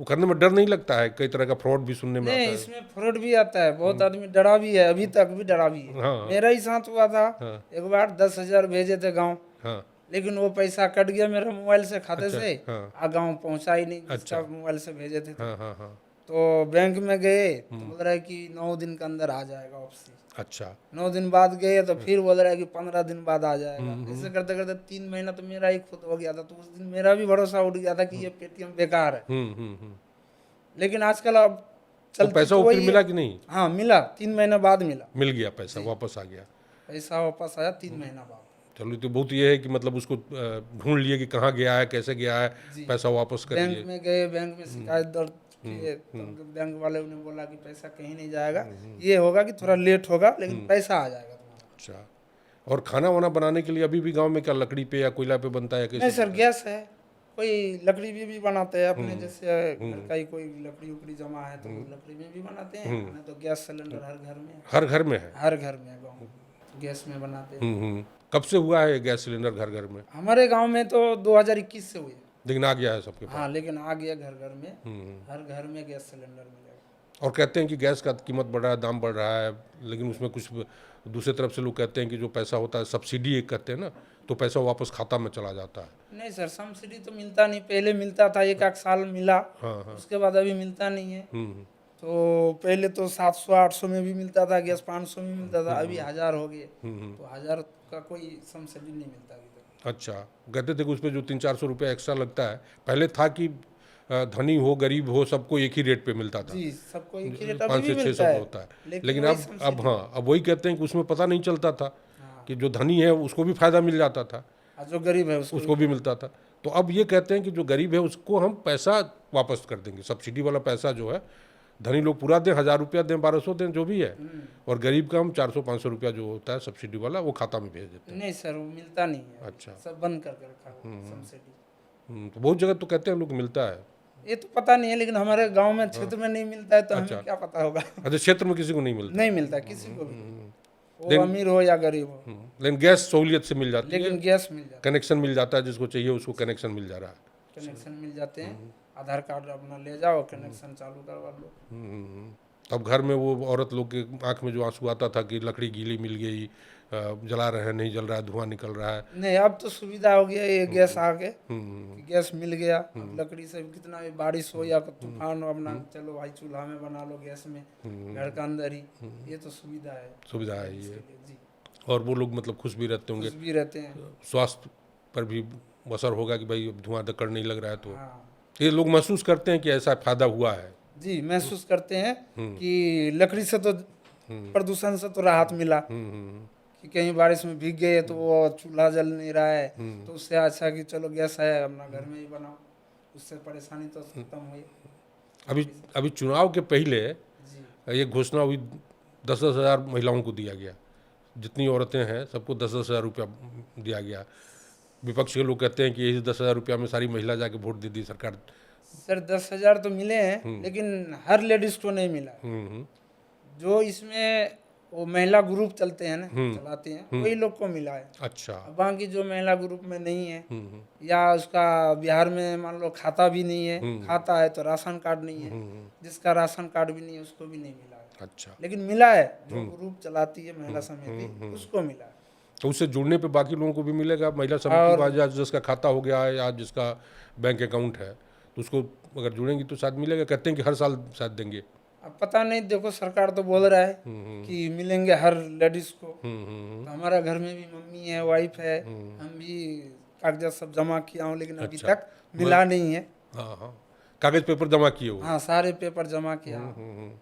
वो करने में डर नहीं लगता है? कई तरह का फ्रॉड भी सुनने में आता नहीं, है। इसमें फ्रॉड भी आता है, बहुत आदमी डरा भी है, अभी तक भी डरा भी है। हाँ। मेरा ही साथ हुआ था। हाँ। एक बार 10,000 भेजे थे गाँव, हाँ लेकिन वो पैसा कट गया मेरे मोबाइल से, खाते अच्छा, से, हाँ। आ गाँव पहुंचा ही नहीं जिसका अच्छा। मोबाइल से भेजे थे। हाँ हाँ हाँ। तो बैंक में गए तो बोल रहा है कि 9 दिन के अंदर आ जाएगा वापसी। अच्छा। 9 दिन बाद गए तो फिर बोल रहा है कि 15 दिन बाद आ जाएगा। ऐसे करते करते 3 महीना तो मेरा ही खुद हो गया था। तो उस दिन मेरा भी भरोसा उठ गया था कि ये पेटीएम बेकार है। लेकिन आजकल अब तो पैसा तो फिर वही मिला है। कि नहीं? हाँ, मिला, 3 महीने बाद मिला। मिल गया, पैसा वापस आ गया। पैसा वापस आया 3 महीना बाद। चलो, तो बहुत ये है कि मतलब उसको ढूंढ लिए कि कहाँ गया है, कैसे गया है, पैसा वापस कर बैंक लिए। में गए, बैंक में शिकायत दर्ज किए, तो बैंक वाले ने बोला कि पैसा कहीं नहीं जाएगा, ये होगा कि थोड़ा लेट होगा लेकिन पैसा आ जाएगा तुम्हारा। अच्छा, और खाना वाना बनाने के लिए अभी भी गांव में क्या लकड़ी पे या कोयला पे बनता है, नहीं कैसे? सर, गैस है, कोई लकड़ी में भी बनाते हैं अपने जैसे घर का ही कोई लकड़ी उकड़ी जमा है तो लकड़ी में भी बनाते हैं, नहीं तो गैस सिलेंडर हर घर में है। हर घर में है? हर घर में है गाँव, गैस में बनाते हैं। कब से हुआ है गैस सिलेंडर घर घर में? हमारे गांव में तो 2021 से हुई है। लेकिन आ गया है सबके पास? हाँ, लेकिन आ गया घर घर में, हर घर में गैस सिलेंडर मिलेगा। और कहते हैं कि गैस का कीमत बढ़ रहा है, दाम बढ़ रहा है, लेकिन उसमें कुछ दूसरी तरफ से लोग कहते हैं कि जो पैसा होता है, सब्सिडी एक कहते हैं ना, तो पैसा वापस खाता में चला जाता है। नहीं सर, सब्सिडी तो मिलता नहीं। पहले मिलता था, एक साल मिला, हाँ। उसके बाद अभी मिलता नहीं है। तो पहले तो 700-800 में भी मिलता था गैस, 500 में मिलता था, अभी 1000 हो गए। तो 1000 का कोई सब्सिडी नहीं मिलता अभी तक। अच्छा, कहते थे कि उस पर जो 300-400 रुपये एक्स्ट्रा लगता है, पहले था कि धनी हो गरीब हो सबको एक ही रेट पे मिलता था। जी, सबको एक ही रेट अभी 500 भी से 600 मिलता का है, होता है, लेकिन लेकिन अब हाँ, अब वही कहते हैं कि उसमें पता नहीं चलता था कि जो धनी है उसको भी फायदा मिल जाता था, जो गरीब है उसको भी मिलता था। तो अब ये कहते हैं कि जो गरीब है उसको हम पैसा वापस कर देंगे, सब्सिडी वाला पैसा जो है, धनी लोग पूरा दें, 1000 रुपया दें, 1200 दें, जो भी है, और गरीब का हम 400-500 रुपया जो होता है सब्सिडी वाला, वो खाता में भेज देते हैं। नहीं सर, वो मिलता नहीं है। अच्छा, सब बंद करके रखा है सब्सिडी। तो बहुत जगह तो कहते हैं लोग मिलता है। ये तो पता नहीं है, लेकिन हमारे गांव में क्षेत्र में नहीं मिलता है तो हमें क्या पता होगा। अच्छा, क्षेत्र में किसी को नहीं मिलता? नहीं मिलता किसी को भी, वो अमीर हो या गरीब हो। लेकिन गैस सहूलियत से मिल जाती है, लेकिन गैस मिल जाता कनेक्शन मिल जाता है, जिसको चाहिए उसको कनेक्शन मिल जा रहा है। है, कनेक्शन मिल जाते हैं। आधार कार्ड अपना ले जाओ, कनेक्शन चालू करवा लो। तब घर में वो औरत लोग के आंख में जो आंसू आता था कि लकड़ी गीली मिल गई, जला रहे हैं, नहीं जल रहा है, धुआं निकल रहा है। नहीं, अब तो सुविधा हो गया, ये गैस आ गए कि गैस मिल गया। अब लकड़ी से कितना भी बारिश हो या तूफान हो, अपना चलो भाई चूल्हा में बना लो, गैस में, घर का अंदर ही। ये तो सुविधा है, सुविधा है इसके ये। लिए जी, और वो लोग मतलब खुश भी रहते होंगे, खुश भी रहते हैं। स्वास्थ्य पर भी असर होगा कि भाई अब धुआं धक्कड़ नहीं लग रहा है। तो हाँ ये लोग महसूस करते हैं कि ऐसा फायदा हुआ है। जी, महसूस करते हैं कि लकड़ी से तो प्रदूषण से तो राहत मिला, कि कहीं बारिश में भीग गए तो वो चूल्हा जल नहीं रहा है, तो उससे अच्छा कि चलो गैस है, अपना घर में ही बनाओ, उससे परेशानी तो खत्म हुई। अभी अभी चुनाव के पहले जी ये घोषणा हुई, 10-10 हज़ार महिलाओं को दिया गया, जितनी औरतें हैं सबको 10-10 हज़ार रुपया दिया गया। विपक्ष के लोग कहते हैं कि यही 10 हज़ार रुपया में सारी महिला जाके वोट दे दी सरकार। सर, 10,000 तो मिले हैं, लेकिन हर लेडीज को नहीं मिला। जो इसमें वो महिला ग्रुप चलते हैं ना, चलाते हैं, वही लोग को मिला है। अच्छा। अब बाकी जो महिला ग्रुप में नहीं है, या उसका बिहार में मान लो खाता भी नहीं है, खाता है तो राशन कार्ड नहीं है, जिसका राशन कार्ड भी नहीं है उसको भी नहीं मिला है। अच्छा, लेकिन मिला है, जो ग्रुप चलाती है महिला समिति, उसको मिला है। तो उससे जुड़ने पे बाकी लोगों को भी मिलेगा। महिला समिति और या जिसका खाता हो गया है या जिसका बैंक अकाउंट है, तो उसको अगर जुड़ेंगी तो शायद मिलेगा। कहते हैं कि हर साल शायद देंगे। अब पता नहीं, देखो सरकार तो बोल रहा है कि मिलेंगे हर लेडीज को। तो हमारा घर में भी मम्मी है, वाइफ है, हम भी कागजात सब जमा किया हूँ, लेकिन अभी तक मिला नहीं है। हाँ हाँ, कागज पेपर जमा किए हो? हाँ, सारे पेपर जमा किया हूँ।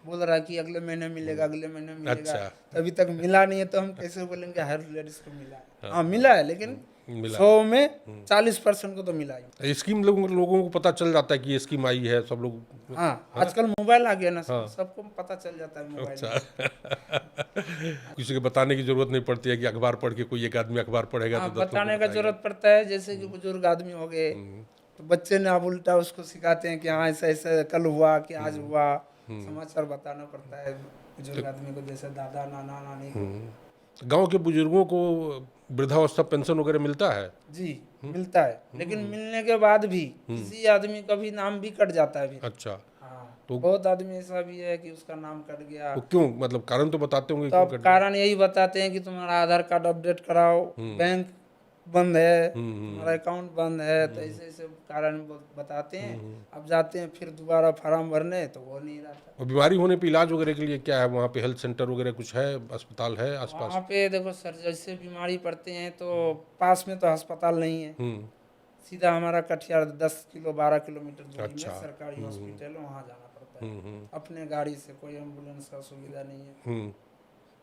बोल रहा है कि अगले महीने मिलेगा, अगले महीने मिलेगा। अच्छा। तो अभी तक मिला नहीं है, तो हम कैसे बोलेंगे हर लेडीज को मिला है? हाँ मिला है, लेकिन मिला 100 में 40% को तो मिला ही। स्कीम लोगों को पता चल जाता है कि ये स्कीम आई है, सब लोग। हाँ, आजकल मोबाइल आ गया ना, सबको पता चल जाता है मोबाइल में। किसी को बताने की जरूरत नहीं पड़ती है कि अखबार पढ़ के कोई एक आदमी अखबार पढ़ेगा हाँ, तो 10 लोग को बताने का बताएगा। जरूरत पड़ता है। जैसे कि बुजुर्ग आदमी हो गए, तो बच्चे ने अब उल्टा उसको सिखाते हैं कि हाँ ऐसा ऐसा कल हुआ कि आज हुआ। समाचार बताना पड़ता है बुजुर्ग आदमी को, जैसे दादा नाना नानी को। गांव के बुजुर्गों को वृद्धावस्था पेंशन वगैरह मिलता है? जी मिलता है, लेकिन मिलने के बाद भी किसी आदमी का भी नाम भी कट जाता है अभी। अच्छा, हाँ, तो बहुत आदमी ऐसा भी है कि उसका नाम कट गया। तो क्यों, मतलब कारण तो बताते होंगे तो क्यों अब कारण यही बताते हैं कि तुम्हारा आधार कार्ड अपडेट कराओ, बैंक बंद है, तुम्हारा अकाउंट बंद है, तो ऐसे ऐसे कारण बताते हैं। अब जाते हैं फिर दोबारा फार्म भरने, तो वो नहीं रहता। और बीमारी होने पे इलाज वगैरह के लिए क्या है वहाँ पे? हेल्थ सेंटर वगैरह कुछ है, अस्पताल है आसपास? वहाँ पे देखो सर, जैसे बीमारी पड़ते हैं तो पास में तो अस्पताल नहीं है। सीधा हमारा कटिहार 10 किलो 12 किलोमीटर दूरी में सरकारी हॉस्पिटल है, वहाँ जाना पड़ता है अपने गाड़ी से। कोई एम्बुलेंस का सुविधा नहीं है।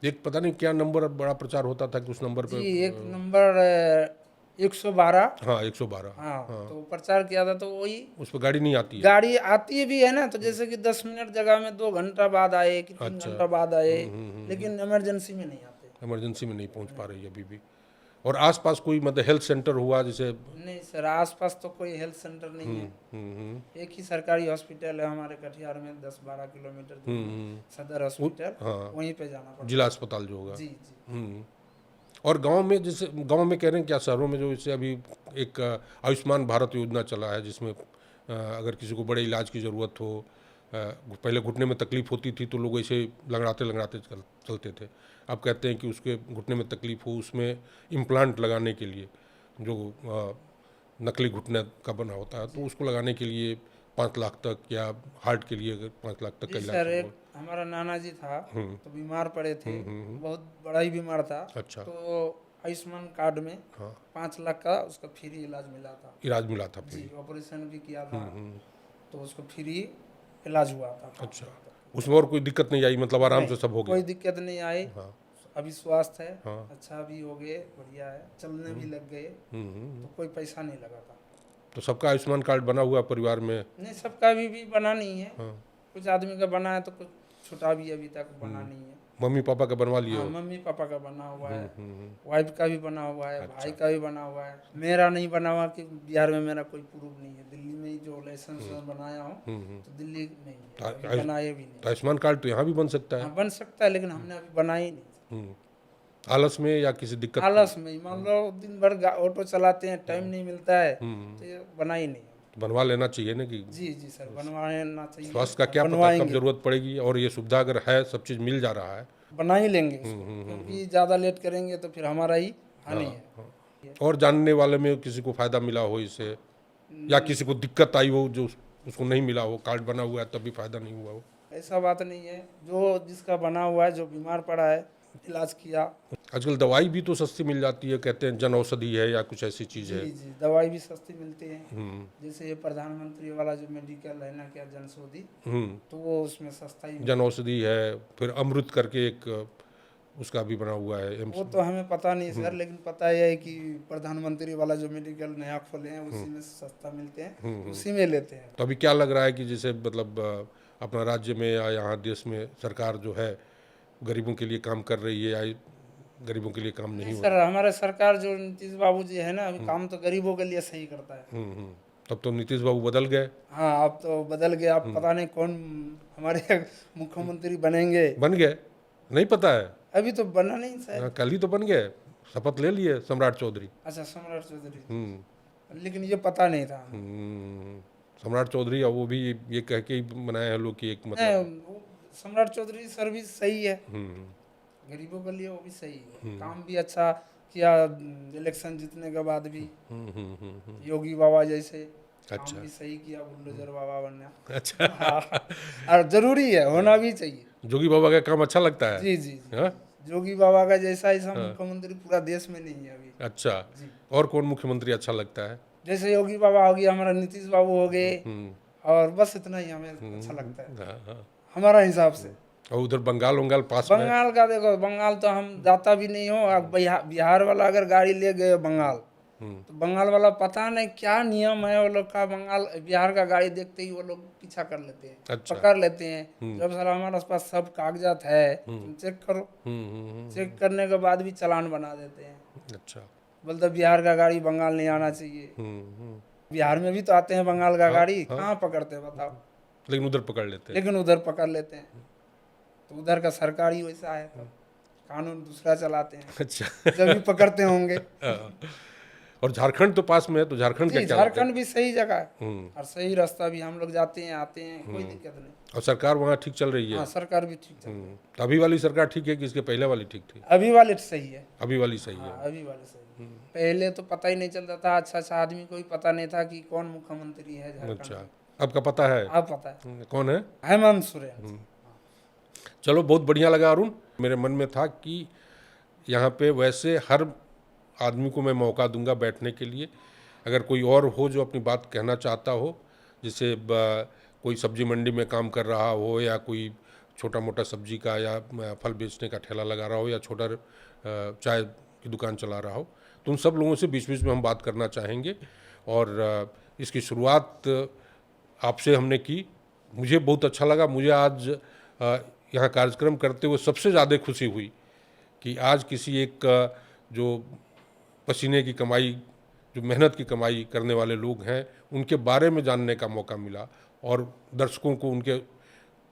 एक पता नहीं क्या नंबर बड़ा प्रचार होता था कि उस नंबर पे। जी, एक नंबर 112। हाँ 112। हाँ, तो प्रचार किया था, तो वही उस पर गाड़ी नहीं आती है? गाड़ी आती भी है ना, तो जैसे कि 10 मिनट जगह में 2 घंटा बाद आए कि 3 घंटा बाद आए, लेकिन इमरजेंसी में नहीं आते। इमरजेंसी में नहीं पहुंच पा रही है अभी भी। और आसपास कोई मतलब हेल्थ सेंटर हुआ जैसे? नहीं सर, आसपास तो कोई हेल्थ सेंटर नहीं है। एक ही सरकारी हॉस्पिटल है हमारे कटिहार में, 10-12 किलोमीटर दूर में, सदर हॉस्पिटल। वहीं पे जाना पड़ता जिला अस्पताल जो होगा। है। जी जी। और गांव में, जैसे गांव में कह रहे हैं क्या, शहरों में जो जैसे अभी एक आयुष्मान भारत योजना चला है, जिसमें अगर किसी को बड़े इलाज की ज़रूरत हो, पहले घुटने में तकलीफ होती थी तो लोग ऐसे लंगड़ाते लंगड़ाते चलते थे। अब कहते हैं कि उसके घुटने में तकलीफ हो, उसमें इम्प्लांट लगाने के लिए, जो नकली घुटने का बना होता है, तो उसको लगाने के लिए 5 लाख तक, या हार्ट के लिए अगर 5 लाख तक का जी इलाज सर, हो। एक हमारा नाना जी था, तो बीमार पड़े थे, बहुत बड़ा ही बीमार था। अच्छा। तो आयुष्मान कार्ड में 5 लाख का उसका फ्री इलाज मिला था। इलाज मिला था जी, फ्री? ऑपरेशन भी किया था, तो उसको फ्री इलाज हुआ था। अच्छा, उसमें और कोई दिक्कत नहीं आई, मतलब आराम से सब हो गया? कोई दिक्कत नहीं आई। हाँ। अभी स्वास्थ्य है, अच्छा भी हो गए, बढ़िया है, चलने भी लग गए, तो कोई पैसा नहीं लगा था। तो सबका आयुष्मान कार्ड बना हुआ है परिवार में? नहीं, सबका भी बना नहीं है। कुछ आदमी का बना है, तो कुछ छुटा भी अभी तक बना नहीं है। मम्मी पापा का बनवा लिए हाँ, हो? मम्मी पापा का बना हुआ है, वाइफ का भी बना हुआ है, भाई का भी बना हुआ है। मेरा नहीं बना हुआ कि बिहार में मेरा कोई प्रूफ नहीं है। दिल्ली में ही जो लाइसेंस बनाया हूँ, तो दिल्ली नहीं है, अभी बनाए भी नहीं। तो आयुष्मान कार्ड तो यहाँ भी बन सकता है? हाँ, बन सकता है, लेकिन हमने अभी बनाया ही नहीं। आलस में या किसी दिक्कत? आलस में, मान लो दिन भर ऑटो चलाते हैं, टाइम नहीं मिलता है, तो ये बना ही नहीं। बनवा लेना चाहिए ना कि जी जी सर, बनवाना चाहिए। स्वास्थ्य का क्या पता कब जरूरत पड़ेगी, और ये सुविधा अगर है, सब चीज़ मिल जा रहा है। बना ही लेंगे उसको, क्योंकि ज़्यादा लेट करेंगे तो फिर हमारा ही हानि है। और जानने वाले में किसी को फायदा मिला हो इससे, या किसी को दिक्कत आई हो जो उसको नहीं मिला हो, कार्ड बना हुआ है तब भी फायदा नहीं हुआ हो। ऐसा बात नहीं है, जो जिसका बना हुआ है, जो बीमार पड़ा है, इलाज किया। आजकल दवाई भी तो सस्ती मिल जाती है, कहते हैं जन औषधि है या कुछ ऐसी चीज़ है। जी जी, दवाई भी सस्ती मिलती है। जैसे ये प्रधानमंत्री वाला जो मेडिकल है ना, क्या जनशोधि, तो वो उसमें सस्ता ही जन औषधि है, फिर अमृत करके एक उसका भी बना हुआ है एम्स। वो तो हमें पता नहीं सर, लेकिन पता यह है कि प्रधानमंत्री वाला जो मेडिकल नया खोले हैं उसी में सस्ता मिलते हैं, उसी में लेते हैं। तो अभी क्या लग रहा है कि जैसे मतलब अपना राज्य में या यहाँ देश में सरकार जो है गरीबों के लिए काम कर रही है, या गरीबों के लिए काम नहीं हो सर, हमारे सरकार जो नीतीश बाबू जी है ना, अभी काम तो गरीबों के लिए सही करता है। तब तो नीतीश बाबू बदल गए। हाँ, अब तो बदल गए। अब पता नहीं कौन हमारे मुख्यमंत्री बनेंगे। बन गए, नहीं पता है। अभी तो बना नहीं सर। कल ही तो बन गए, शपथ ले लिए सम्राट चौधरी। अच्छा, सम्राट चौधरी, लेकिन ये पता नहीं था। सम्राट चौधरी, और वो भी ये कह के ही बनाए हैं लोग कि एक मतलब सम्राट चौधरी सर्विस सही है गरीबों के लिए, वो भी सही है। काम भी अच्छा किया इलेक्शन जीतने के बाद भी। योगी बाबा जैसे काम भी सही किया, बुलडोजर बाबा बनना। अच्छा। हाँ, और जरूरी है, होना भी चाहिए। जोगी बाबा का काम अच्छा लगता है। जी जी, जोगी बाबा का जैसा ऐसा मुख्यमंत्री पूरा देश में नहीं है अभी। अच्छा, और कौन मुख्यमंत्री अच्छा लगता है? जैसे योगी बाबा हो गया, हमारा नीतीश बाबू हो गए, और बस इतना ही हमें अच्छा लगता है हमारा हिसाब से। और उधर बंगाल पास में? बंगाल का देखो, बंगाल तो हम जाता भी नहीं हो। बिहार वाला अगर गाड़ी ले गए बंगाल, तो बंगाल वाला पता नहीं क्या नियम है वो लोग का, बंगाल बिहार का गाड़ी देखते ही वो लोग पीछा कर लेते हैं। अच्छा। पकड़ लेते हैं। जब सर हमारे पास सब कागजात है, तुम चेक करो। चेक करने के बाद भी चालान बना देते हैं। अच्छा, बोलते बिहार का गाड़ी बंगाल नहीं आना चाहिए। बिहार में भी तो आते हैं बंगाल का गाड़ी, कहाँ पकड़ते हैं बताओ? लेकिन उधर पकड़ लेते हैं। लेकिन उधर पकड़ लेते हैं। तो उधर का सरकारी वैसा है, कानून दूसरा चलाते हैं। अच्छा। जब भी पकड़ते होंगे। और झारखंड तो पास में है, तो झारखंड का क्या? झारखंड भी सही जगह है, और सही रास्ता भी, हम लोग जाते हैं आते हैं, कोई दिक्कत नहीं। और सरकार वहाँ ठीक चल रही है? हाँ, सरकार भी ठीक चल रही है। तो अभी वाली सरकार ठीक है कि इसके पहले वाली ठीक थी? अभी वाली सही है। अभी वाली सही है। अभी वाली सही है। पहले तो पता ही नहीं चलता था, अच्छा आदमी को भी पता नहीं था कि कौन मुख्यमंत्री है झारखंड। अच्छा, आपका पता है? अब पता है। कौन है? हेमंत सोरेन। चलो, बहुत बढ़िया लगा अरुण। मेरे मन में था कि यहाँ पे वैसे हर आदमी को मैं मौका दूंगा बैठने के लिए। अगर कोई और हो जो अपनी बात कहना चाहता हो, जैसे कोई सब्जी मंडी में काम कर रहा हो, या कोई छोटा मोटा सब्जी का या फल बेचने का ठेला लगा रहा हो, या छोटा चाय की दुकान चला रहा हो, तो उन सब लोगों से बीच बीच में हम बात करना चाहेंगे। और इसकी शुरुआत आपसे हमने की, मुझे बहुत अच्छा लगा। मुझे आज यहाँ कार्यक्रम करते हुए सबसे ज़्यादा खुशी हुई कि आज किसी एक जो पसीने की कमाई, जो मेहनत की कमाई करने वाले लोग हैं, उनके बारे में जानने का मौका मिला, और दर्शकों को उनके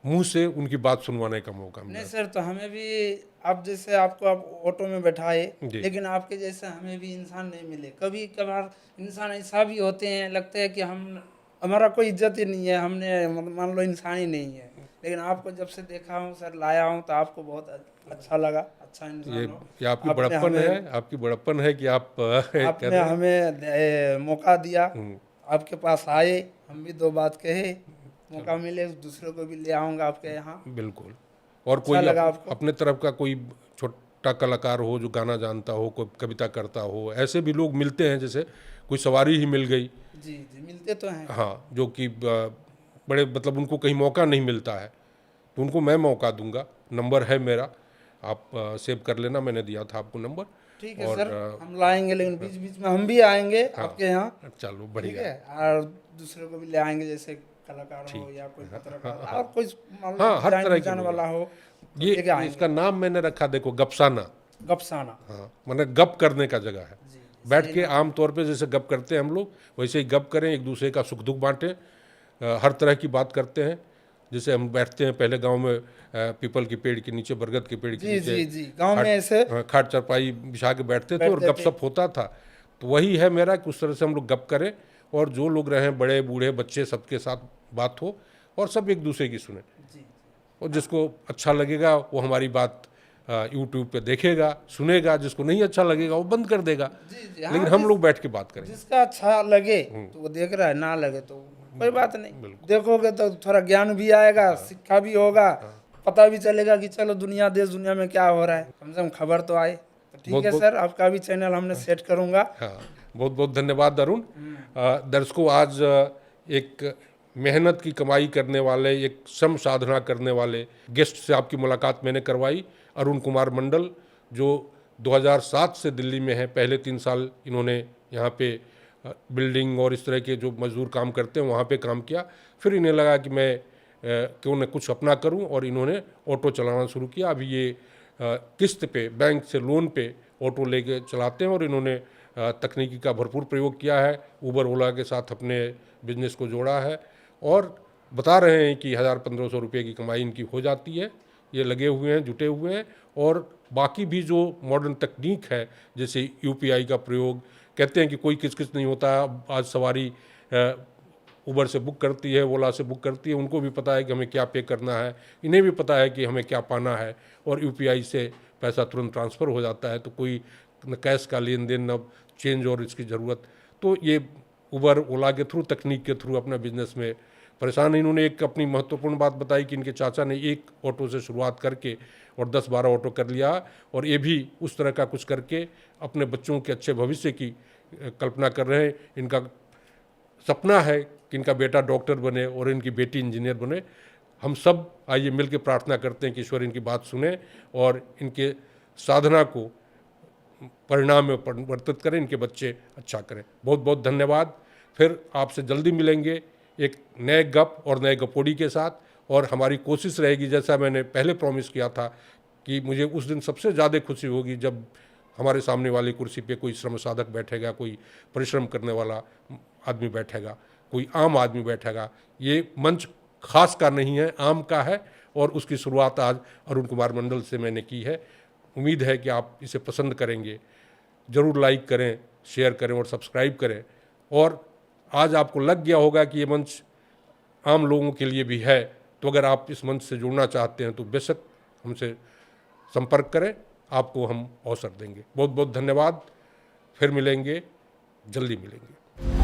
मुंह से उनकी बात सुनवाने का मौका मिला। नहीं सर, तो हमें भी आप जैसे, आपको आप ऑटो में बैठाए, लेकिन आपके जैसे हमें भी इंसान नहीं मिले। कभी कभार इंसान ऐसा भी होते हैं, लगता है कि हमारा कोई इज्जत ही नहीं है, हमने मान लो इंसान ही नहीं है। लेकिन आपको जब से देखा हूँ सर, लाया हूँ, तो आपको बहुत अच्छा लगा। अच्छा इंसान हो। ये आपकी बड़प्पन है, आपकी बड़प्पन है कि आपने हमें मौका दिया, आपके पास आए, हम भी दो बात कहे, मौका मिले दूसरों को भी ले आऊँगा आपके यहाँ। बिल्कुल। और कोई अपने तरफ का कोई छोटा कलाकार हो जो गाना जानता हो, कोई कविता करता हो, ऐसे भी लोग मिलते हैं। जैसे कोई सवारी ही मिल गई। जी जी, मिलते तो हैं। हाँ, जो कि बड़े मतलब उनको कहीं मौका नहीं मिलता है, तो उनको मैं मौका दूंगा। नंबर है मेरा, आप सेव कर लेना, मैंने दिया था आपको नंबर। ठीक है सर, हम लाएंगे, लेकिन बीच बीच में हम भी आएंगे आपके यहाँ। चलो, बढ़िया। ठीक है, और दूसरे को भी ले आएंगे, जैसे कलाकार हो या कोई पत्रकार, और कोई हाँ, हर तरह के वाला हो। ये इसका नाम मैंने रखा, देखो, गपसाना। गपसाना, हाँ, मतलब गप करने का जगह है। बैठ के आम तौर पे जैसे गप करते हैं हम लोग, वैसे ही गप करें, एक दूसरे का सुख दुख बांटें, हर तरह की बात करते हैं। जैसे हम बैठते हैं पहले गांव में पीपल के पेड़ के नीचे, बरगद के पेड़ के नीचे, जी जी, गांव में ऐसे खाट चरपाई बिछा के बैठते थे और गपशप होता था। तो वही है मेरा कि उस तरह से हम लोग गप करें, और जो लोग रहें, बड़े बूढ़े बच्चे, सबके साथ बात हो और सब एक दूसरे की सुने। और जिसको अच्छा लगेगा वो हमारी बात यूट्यूब पे देखेगा, सुनेगा, जिसको नहीं अच्छा लगेगा वो बंद कर देगा। लेकिन हम लोग बैठ के बात करेंगे। जिसका अच्छा लगे तो वो देख रहा है, ना लगे तो कोई बात नहीं। देखोगे तो थोड़ा ज्ञान भी आएगा, शिक्षा भी होगा, पता भी चलेगा कि चलो दुनिया, देश दुनिया में क्या हो रहा है, कम से कम खबर तो आए। तो ठीक है सर, आपका भी चैनल हमने सेट करूंगा। हाँ, बहुत बहुत धन्यवाद अरुण। दर्शकों, आज एक मेहनत की कमाई करने वाले, एक श्रम साधना करने वाले गेस्ट से आपकी मुलाकात मैंने करवाई। अरुण कुमार मंडल, जो 2007 से दिल्ली में है। पहले 3 साल इन्होंने यहाँ पे बिल्डिंग और इस तरह के जो मजदूर काम करते हैं वहाँ पे काम किया। फिर इन्हें लगा कि मैं क्यों न कुछ अपना करूं, और इन्होंने ऑटो चलाना शुरू किया। अभी ये किस्त पे, बैंक से लोन पे ऑटो लेके चलाते हैं, और इन्होंने तकनीकी का भरपूर प्रयोग किया है। उबर ओला के साथ अपने बिजनेस को जोड़ा है, और बता रहे हैं कि 1000-1500 रुपये की कमाई इनकी हो जाती है। ये लगे हुए हैं, जुटे हुए हैं। और बाकी भी जो मॉडर्न तकनीक है, जैसे UPI का प्रयोग, कहते हैं कि कोई किच नहीं होता। आज सवारी उबर से बुक करती है, ओला से बुक करती है, उनको भी पता है कि हमें क्या पे करना है, इन्हें भी पता है कि हमें क्या पाना है, और UPI से पैसा तुरंत ट्रांसफ़र हो जाता है। तो कोई न कैश का लेन देन, न चेंज और इसकी ज़रूरत। तो ये उबर ओला के थ्रू, तकनीक के थ्रू अपना बिजनेस में परेशान है। इन्होंने एक अपनी महत्वपूर्ण बात बताई कि इनके चाचा ने एक ऑटो से शुरुआत करके और 10-12 ऑटो कर लिया, और ये भी उस तरह का कुछ करके अपने बच्चों के अच्छे भविष्य की कल्पना कर रहे हैं। इनका सपना है कि इनका बेटा डॉक्टर बने और इनकी बेटी इंजीनियर बने। हम सब आइए मिल के प्रार्थना करते हैं कि ईश्वर इनकी बात सुने और इनके साधना को परिणाम में परिवर्तित करें, इनके बच्चे अच्छा करें। बहुत बहुत धन्यवाद। फिर आपसे जल्दी मिलेंगे एक नए गप और नए गपोड़ी के साथ। और हमारी कोशिश रहेगी, जैसा मैंने पहले प्रॉमिस किया था, कि मुझे उस दिन सबसे ज़्यादा खुशी होगी जब हमारे सामने वाली कुर्सी पे कोई श्रम साधक बैठेगा, कोई परिश्रम करने वाला आदमी बैठेगा, कोई आम आदमी बैठेगा। ये मंच खास का नहीं है, आम का है, और उसकी शुरुआत आज अरुण कुमार मंडल से मैंने की है। उम्मीद है कि आप इसे पसंद करेंगे। ज़रूर लाइक करें, शेयर करें और सब्सक्राइब करें। और आज आपको लग गया होगा कि ये मंच आम लोगों के लिए भी है, तो अगर आप इस मंच से जुड़ना चाहते हैं तो बेशक हमसे संपर्क करें, आपको हम अवसर देंगे। बहुत बहुत धन्यवाद। फिर मिलेंगे, जल्दी मिलेंगे।